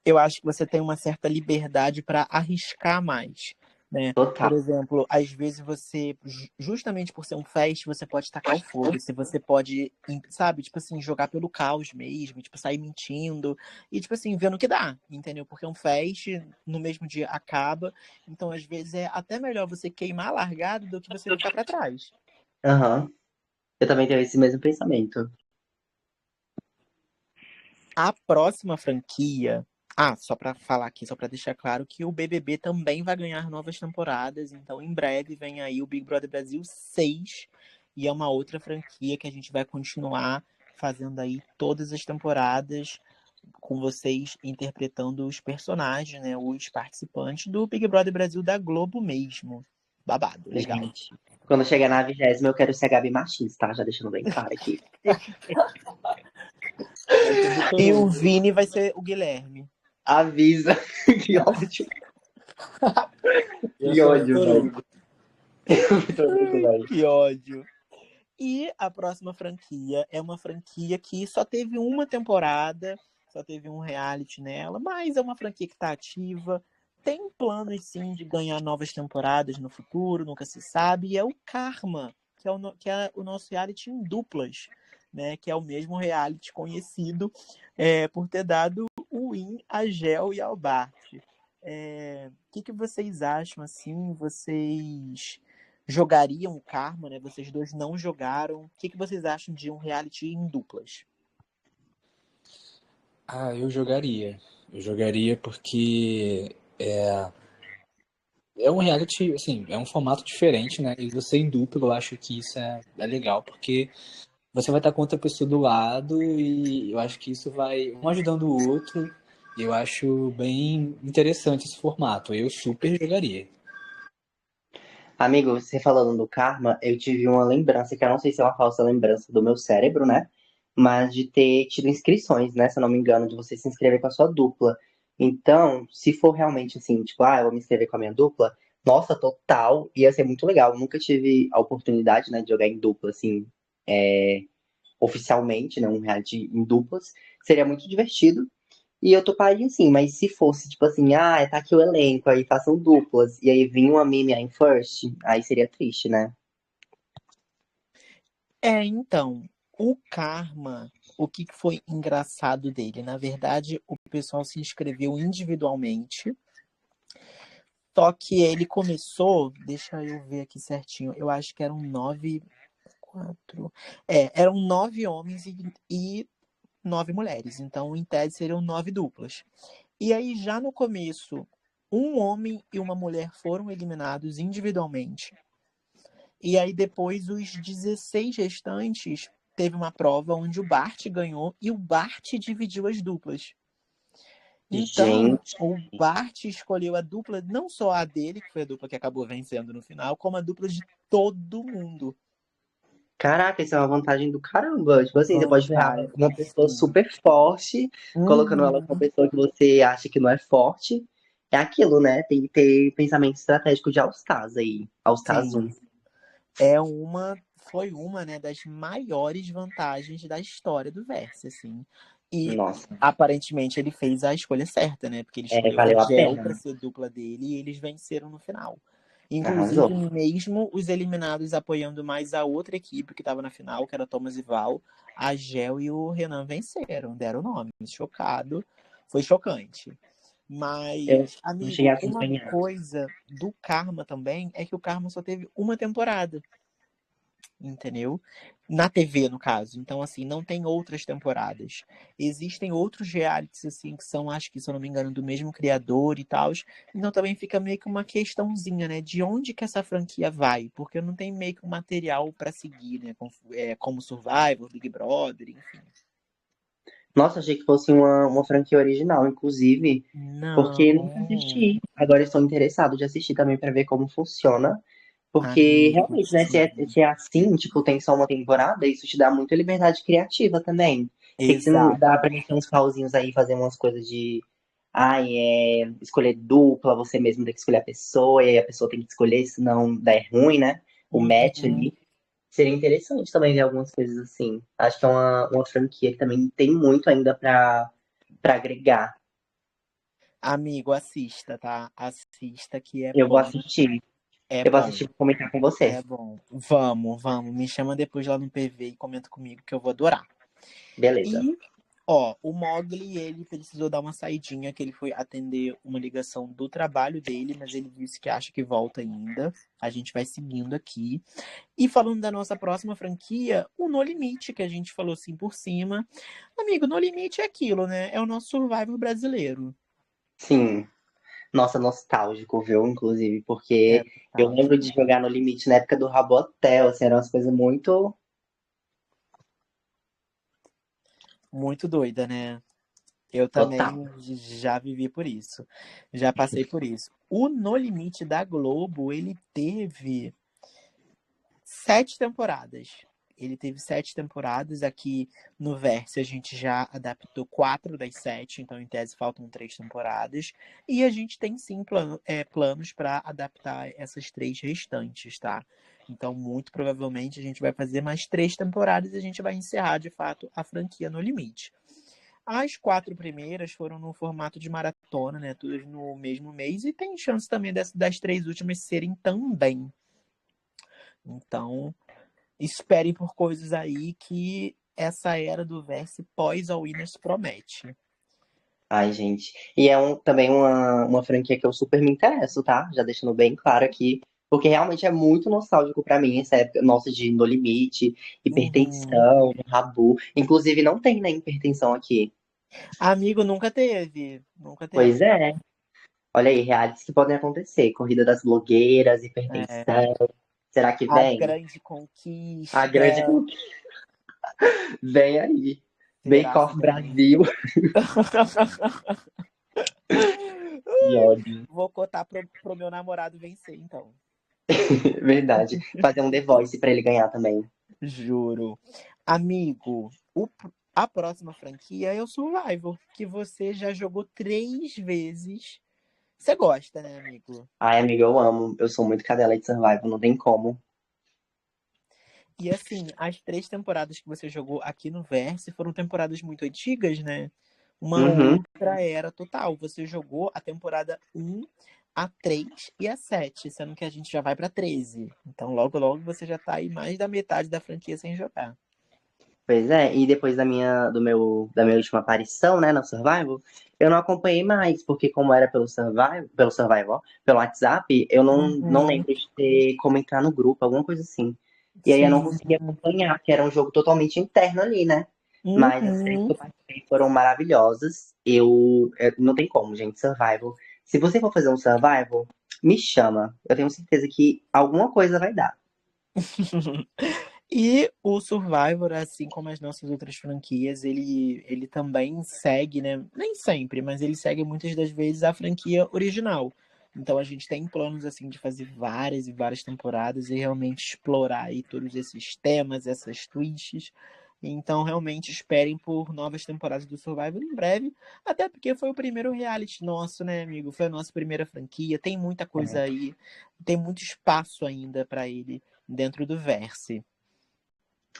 Eu acho que você tem uma certa liberdade para arriscar mais, né? Total. Por exemplo, às vezes você, justamente por ser um fest, você pode tacar o fogo, se você pode, sabe, tipo assim, jogar pelo caos mesmo, tipo, sair mentindo e, tipo assim, vendo o que dá, entendeu? Porque um fest, no mesmo dia, acaba, então às vezes é até melhor você queimar a largada do que você ficar para trás. Aham. Eu também tenho esse mesmo pensamento. A próxima franquia. Ah, só para falar aqui, só para deixar claro que o BBB também vai ganhar novas temporadas. Então, em breve vem aí o Big Brother Brasil 6. E é uma outra franquia que a gente vai continuar fazendo aí todas as temporadas com vocês interpretando os personagens, né? Os participantes do Big Brother Brasil da Globo mesmo. Babado, legal. Gente, quando chegar na 20ª, eu quero ser a Gabi Martins, tá? Já deixando bem claro aqui. Vai ter muito E o novo. Vini vai ser o Guilherme. Avisa. Que ódio. Eu Que sou ódio, Vitor velho. Hugo. Muito amigo, velho. Que ódio. E a próxima franquia é uma franquia que só teve uma temporada, só teve um reality nela, mas é uma franquia que está ativa. Tem planos, sim, de ganhar novas temporadas no futuro, nunca se sabe. E é o Karma, que é o nosso reality em duplas, né? Que é o mesmo reality conhecido por ter dado o win a Gel e ao Bart. O que vocês acham, assim? Vocês jogariam o Karma, né? Vocês dois não jogaram. O que vocês acham de um reality em duplas? Ah, eu jogaria. Eu jogaria porque é um reality, assim, é um formato diferente, né? E você em duplo, eu acho que isso é legal, porque você vai estar com outra pessoa do lado e eu acho que isso vai um ajudando o outro. E eu acho bem interessante esse formato. Eu super jogaria. Amigo, você falando do karma, eu tive uma lembrança, que eu não sei se é uma falsa lembrança do meu cérebro, né? Mas de ter tido inscrições, né? Se eu não me engano, de você se inscrever com a sua dupla. Então, se for realmente assim, tipo, eu vou me inscrever com a minha dupla, nossa, total, ia ser muito legal. Eu nunca tive a oportunidade, né, de jogar em dupla, assim, é, oficialmente, né? Um reality em duplas. Seria muito divertido. E eu toparia sim, mas se fosse, tipo assim, tá aqui o elenco, aí façam duplas, e aí vinha uma Mimi em first, aí seria triste, né? Então, o Karma, o que foi engraçado dele? Na verdade, o pessoal se inscreveu individualmente, só que ele começou, deixa eu ver aqui certinho, eu acho que eram nove, quatro, eram 9 homens e 9 mulheres, então em tese seriam 9 duplas. E aí, já no começo, um homem e uma mulher foram eliminados individualmente. E aí depois os 16 restantes teve uma prova onde o Bart ganhou e o Bart dividiu as duplas. Então, Gente, o Bart escolheu a dupla, não só a dele, que foi a dupla que acabou vencendo no final, como a dupla de todo mundo. caraca, isso é uma vantagem do caramba. Tipo assim, você pode ferrar Vantagem, uma pessoa sim. super forte, colocando ela com uma Uhum, pessoa que você acha que não é forte. É aquilo, né? Tem que ter pensamento estratégico de All-Stars aí. All-Stars 1. sim. Foi uma, né, das maiores vantagens da história do Verse, assim. E Nossa, aparentemente ele fez a escolha certa, né? Porque ele escolheu a valeu a Gel pena, para né? ser dupla dele e eles venceram no final. Inclusive, Arrasou. mesmo os eliminados apoiando mais a outra equipe que estava na final, que era Thomas e Val, a Gel e o Renan venceram, deram o nome. Chocado. Foi chocante. Eu Mas, não cheguei amigo, a uma acompanhar. coisa do Karma também é que o Karma só teve uma temporada, entendeu? Na TV, no caso. Então, assim, não tem outras temporadas. Existem outros realities, assim, que são, acho que, se eu não me engano, do mesmo criador e tal. Então também fica meio que uma questãozinha, né? De onde que essa franquia vai? Porque não tem meio que um material pra seguir, né? Como Survivor, Big Brother, enfim. Nossa, achei que fosse uma franquia original, inclusive, porque nunca Não, assisti. Agora estou interessado de assistir também para ver como funciona. Porque amigo, realmente, né, sim. se é assim, tipo, tem só uma temporada, isso te dá muita liberdade criativa também. Porque se não dá Exato. pra meter uns pauzinhos aí, fazer umas coisas de, ai, escolher dupla, você mesmo tem que escolher a pessoa, e aí a pessoa tem que escolher, senão dá ruim, né? O match Uhum. ali. Seria interessante também ver algumas coisas assim. Acho que é uma franquia que também tem muito ainda pra agregar. Amigo, assista, tá? Assista que é Eu vou bom. assistir. É Eu vou bom. assistir e vou comentar com você. É bom. Vamos, vamos. Me chama depois lá no PV e comenta comigo que eu vou adorar. Beleza. E, ó, o Mogli, ele precisou dar uma saidinha, que ele foi atender uma ligação do trabalho dele, mas ele disse que acha que volta ainda. A gente vai seguindo aqui. E falando da nossa próxima franquia, o No Limite, que a gente falou assim por cima. Amigo, No Limite é aquilo, né? É o nosso Survivor brasileiro. Sim. Nossa, nostálgico, viu? Inclusive, É porque eu lembro nostálgico. de jogar no limite na época do Rabotel, assim, eram umas coisas muito. Muito doida, né? Eu Total. também já vivi por isso. Já passei por isso. O No Limite da Globo, ele teve 7 temporadas. Ele teve 7 temporadas. Aqui no Verse a gente já adaptou 4 das 7, então em tese faltam 3 temporadas. E a gente tem sim planos para adaptar essas 3 restantes, tá? Então, muito provavelmente, a gente vai fazer mais 3 temporadas e a gente vai encerrar de fato a franquia No Limite. As 4 primeiras foram no formato de maratona, né? Todas no mesmo mês, e tem chance também das 3 últimas serem também. Então, esperem por coisas aí que essa era do Verse pós All Winners promete. Ai, gente. E é também uma franquia que eu super me interesso, tá? Já deixando bem claro aqui. Porque realmente é muito nostálgico pra mim essa época nossa de No Limite, Uhum. Hipertensão, Rabu. Inclusive, não tem, né, hipertensão aqui. Amigo, nunca teve. Nunca Pois teve. é. Olha aí, realities que podem acontecer. Corrida das blogueiras, É. hipertensão. Será que A vem? Grande A grande Conquista. vem aí. Bake Será se Off vem? Brasil. Que ódio. Vou cotar pro meu namorado vencer, então. Verdade. Fazer um The Voice pra ele ganhar também. Juro. Amigo, a próxima franquia é o Survivor, que você já jogou 3 vezes. Você gosta, né, amigo? Ai, amiga, eu amo. Eu sou muito cadela de Survival, não tem como. E assim, as 3 temporadas que você jogou aqui no Verse foram temporadas muito antigas, né? Uma Uhum. outra era total. Você jogou a temporada 1, a 3 e a 7, sendo que a gente já vai pra 13. Então, logo, logo você já tá aí mais da metade da franquia sem jogar. Pois é, e depois da minha última aparição, né, no Survival, eu não acompanhei mais, porque como era pelo Survival, pelo WhatsApp, eu não Uhum, lembro de ter como entrar no grupo, alguma coisa assim. E aí eu não sim. consegui acompanhar, porque era um jogo totalmente interno ali, né? Mas as três que Uhum. eu participei foram maravilhosas. Não tem como, gente, Survival. Se você for fazer um Survival, me chama. Eu tenho certeza que alguma coisa vai dar. E o Survivor, assim como as nossas outras franquias, ele também segue, né? Nem sempre, mas ele segue muitas das vezes a franquia original. Então a gente tem planos assim de fazer várias e várias temporadas e realmente explorar aí todos esses temas, essas twists. Então realmente esperem por novas temporadas do Survivor em breve, até porque foi o primeiro reality nosso, né, amigo? Foi a nossa primeira franquia, tem muita coisa aí, tem muito espaço ainda para ele dentro do Verse.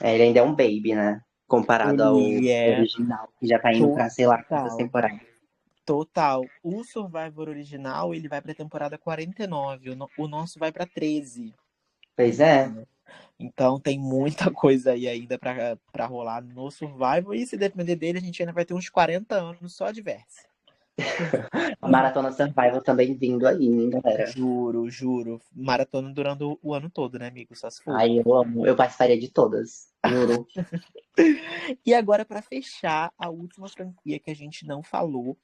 Ele ainda é um baby, né? Comparado ao Ele é original, que já tá indo pra, sei lá, quantas total, temporadas. total. O Survivor original, ele vai pra temporada 49, o nosso vai pra 13. Pois é. Então tem muita coisa aí ainda pra rolar no Survivor. E se depender dele, a gente ainda vai ter uns 40 anos só de Verse. A Maratona Survival também vindo aí, hein, galera? Juro, juro. Maratona durando o ano todo, né, amigo? Só se for. Ai, eu amo. Eu participaria de todas. Juro. E agora, para fechar, a última franquia que a gente não falou,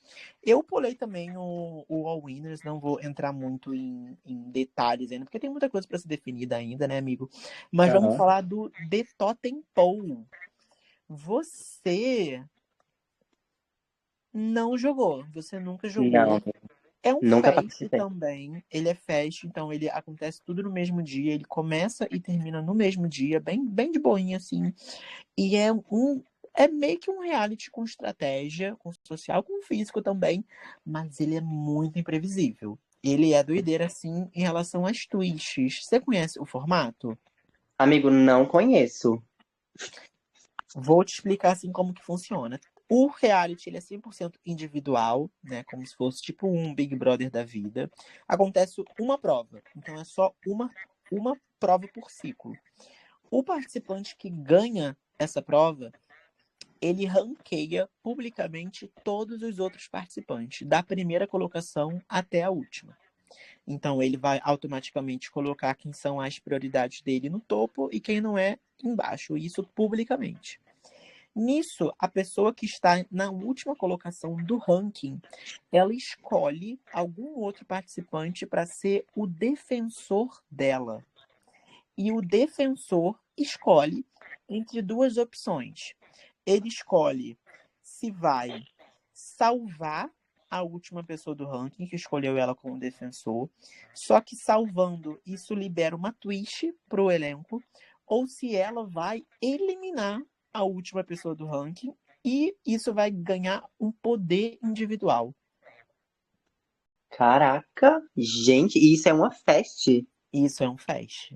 eu pulei também o All Winners, não vou entrar muito em detalhes ainda, porque tem muita coisa para ser definida ainda, né, amigo? Mas vamos Aham. falar do The Totem Pole. Você não jogou, você nunca Não, jogou. É um nunca fest participei. também, ele é fest, então ele acontece tudo no mesmo dia, ele começa e termina no mesmo dia, bem, bem de boinha, assim. E é meio que um reality com estratégia, com social, com físico também, mas ele é muito imprevisível. Ele é doideira, assim, em relação às twists. Você conhece o formato? Amigo, não conheço. Vou te explicar, assim, como que funciona. O reality, ele é 100% individual, né? Como se fosse tipo um Big Brother da vida. Acontece uma prova. Então, é só uma prova por ciclo. O participante que ganha essa prova, ele ranqueia publicamente todos os outros participantes, da primeira colocação até a última. Então, ele vai automaticamente colocar quem são as prioridades dele no topo e quem não é embaixo, isso publicamente. Nisso, a pessoa que está na última colocação do ranking, ela escolhe algum outro participante para ser o defensor dela. E o defensor escolhe entre duas opções. Ele escolhe se vai salvar a última pessoa do ranking, que escolheu ela como defensor, só que salvando, isso libera uma twist para o elenco, ou se ela vai eliminar a última pessoa do ranking e isso vai ganhar um poder individual. Caraca, gente, isso é uma festa. Isso é um fest.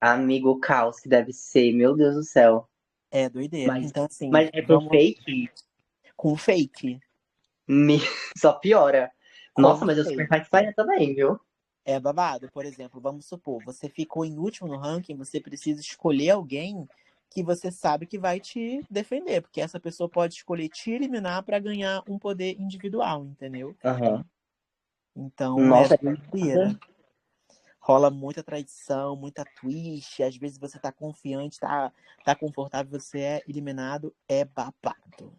Amigo, caos que deve ser, meu Deus do céu. É doideira. Mas, Então, assim, mas é pro vamos fake? com fake. Me... Só piora. Nossa, Com mas eu super fake. participaria também, viu? É babado. Por exemplo, vamos supor, você ficou em último no ranking, você precisa escolher alguém que você sabe que vai te defender, porque essa pessoa pode escolher te eliminar para ganhar um poder individual, entendeu? Aham. Então é Nossa, doideira. Rola muita traição, muita twist, às vezes você tá confiante, tá confortável, você é eliminado, é babado.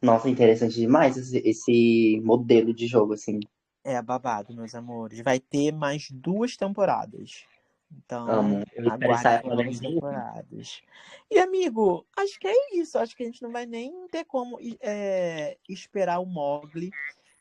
nossa, interessante demais esse modelo de jogo, assim. É babado, meus amores. Vai ter mais 2 temporadas. Então, Amo. Eu espero aguardem sair por logo novas em temporadas. E, amigo, acho que é isso. Acho que a gente não vai nem ter como esperar o Mogli.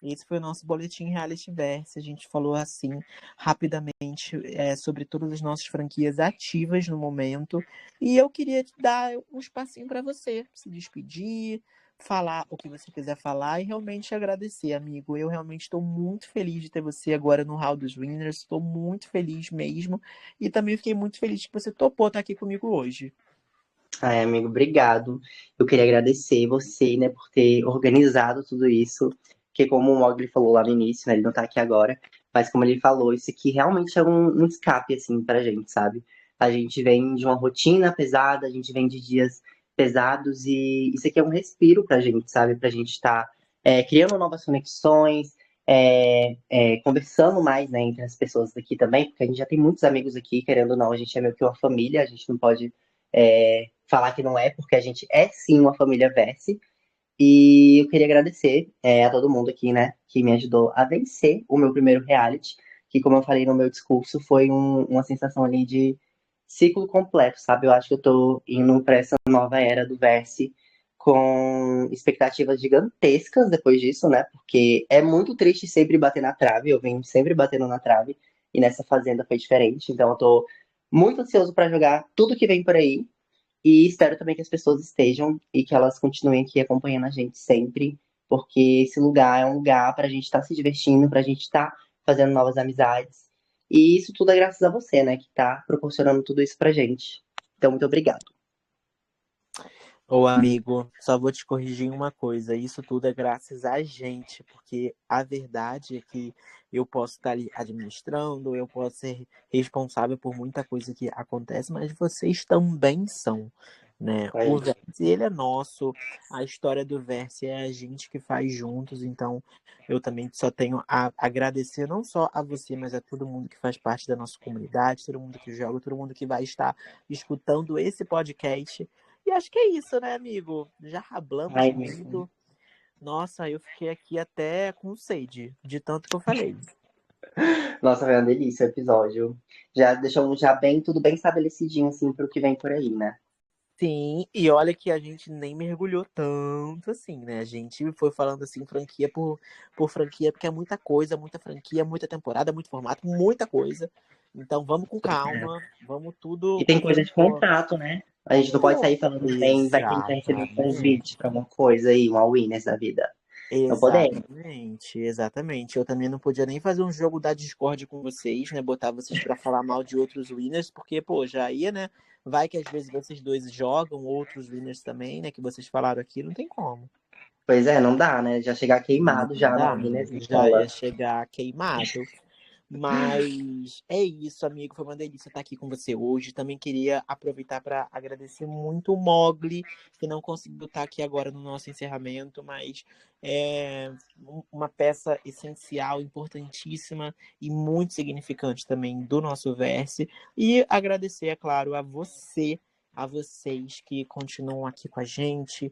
Esse foi o nosso boletim Reality Verse. A gente falou assim, rapidamente, sobre todas as nossas franquias ativas no momento. E eu queria te dar um espacinho para você se despedir, falar o que você quiser falar e realmente agradecer, amigo. Eu realmente estou muito feliz de ter você agora no Hall dos Winners. Estou muito feliz mesmo. E também fiquei muito feliz que você topou estar aqui comigo hoje. Ai, amigo, obrigado. Eu queria agradecer você, né, por ter organizado tudo isso. Porque como o Mogli falou lá no início, né, ele não tá aqui agora, mas como ele falou, isso aqui realmente é um escape, assim, pra gente, sabe? A gente vem de uma rotina pesada, a gente vem de dias pesados e isso aqui é um respiro pra gente, sabe? Pra gente estar criando novas conexões, conversando mais, né, entre as pessoas daqui também, porque a gente já tem muitos amigos aqui, querendo ou não, a gente é meio que uma família, a gente não pode falar que não é, porque a gente é sim uma família Verse. E eu queria agradecer a todo mundo aqui, né, que me ajudou a vencer o meu primeiro reality, que, como eu falei no meu discurso, foi uma sensação ali de ciclo completo, sabe? Eu acho que eu tô indo pra essa nova era do Verse com expectativas gigantescas depois disso, né? Porque é muito triste sempre bater na trave, eu venho sempre batendo na trave, e nessa fazenda foi diferente, então eu tô muito ansioso pra jogar tudo que vem por aí, e espero também que as pessoas estejam e que elas continuem aqui acompanhando a gente sempre, porque esse lugar é um lugar pra gente estar se divertindo, pra gente estar fazendo novas amizades. E isso tudo é graças a você, né, que tá proporcionando tudo isso pra gente. Então, muito obrigado. Ô, amigo, só vou te corrigir em uma coisa. Isso tudo é graças a gente, porque a verdade é que eu posso estar ali administrando, eu posso ser responsável por muita coisa que acontece, mas vocês também são, né? O É, Verse, ele é nosso, a história do Verse é a gente que faz juntos, então eu também só tenho a agradecer não só a você, mas a todo mundo que faz parte da nossa comunidade, todo mundo que joga, todo mundo que vai estar escutando esse podcast. E acho que é isso, né, amigo? Já rablamos ai, amigo. muito. Nossa, eu fiquei aqui até com sede, de tanto que eu falei. Nossa, foi uma delícia o episódio. Já deixamos já bem, tudo bem estabelecidinho, assim, pro que vem por aí, né? Sim, e olha que a gente nem mergulhou tanto assim, né? A gente foi falando assim, franquia por franquia, porque é muita coisa, muita franquia, muita temporada, muito formato, muita coisa. Então vamos com calma, vamos E tudo tem com. coisa de contrato, né? A gente não pode sair falando que vai tentar receber um Exatamente. convite pra uma coisa aí, uma Winners da vida. Não podemos. Exatamente, exatamente. Eu também não podia nem fazer um jogo da Discord com vocês, né? Botar vocês pra falar mal de outros winners, porque, pô, já ia, né? Vai que às vezes vocês dois jogam outros winners também, né? Que vocês falaram aqui, não tem como. Pois é, não dá, né? Já chegar Não queimado já na dá, Winners não já ia cola. chegar queimado. Mas é isso, amigo. Foi uma delícia estar aqui com você hoje. Também queria aproveitar para agradecer muito o Mogli, que não conseguiu estar aqui agora no nosso encerramento, mas é uma peça essencial, importantíssima e muito significante também do nosso verse. E agradecer, é claro, a você. A vocês que continuam aqui com a gente,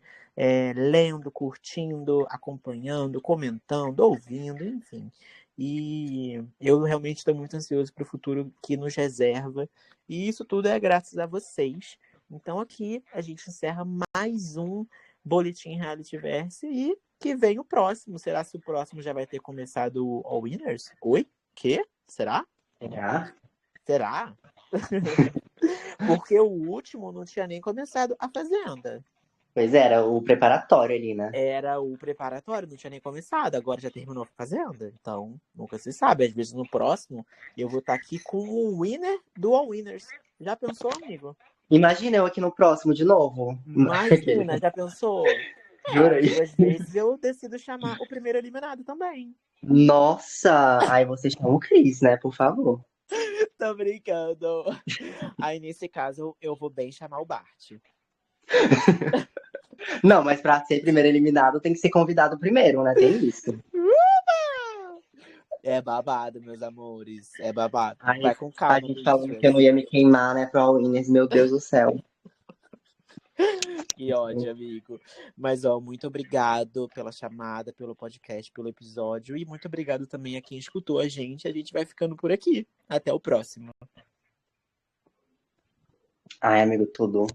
lendo, curtindo, acompanhando, comentando, ouvindo, enfim. E eu realmente estou muito ansioso para o futuro que nos reserva. E isso tudo é graças a vocês. Então aqui a gente encerra mais um Boletim Reality Verse e que vem o próximo. Será se o próximo já vai ter começado o All Winners? Oi? Quê? Será? Será? Será? Porque o último não tinha nem começado a Fazenda. Pois é, era o preparatório ali, né? Era o preparatório, não tinha nem começado, agora já terminou a Fazenda. Então, nunca se sabe. Às vezes no próximo eu vou estar aqui com o winner do All Winners. Já pensou, amigo? Imagina eu aqui no próximo de novo. Imagina, já pensou? Jura Às aí? duas vezes eu decido chamar o primeiro eliminado também. Nossa! Aí você chama o Cris, né? Por favor. Tô brincando. Aí, nesse caso, eu vou bem chamar o Bart. Não, mas pra ser primeiro eliminado tem que ser convidado primeiro, né? Tem isso. É babado, meus amores. É babado. Aí Vai com a calma, gente falando que eu bichas. não ia me queimar, né, pro All Winners, meu Deus do céu. Que ódio, amigo. Mas, ó, muito obrigado pela chamada, pelo podcast, pelo episódio. E muito obrigado também a quem escutou a gente. A gente vai ficando por aqui. Até o próximo. Ai, amigo, tudo.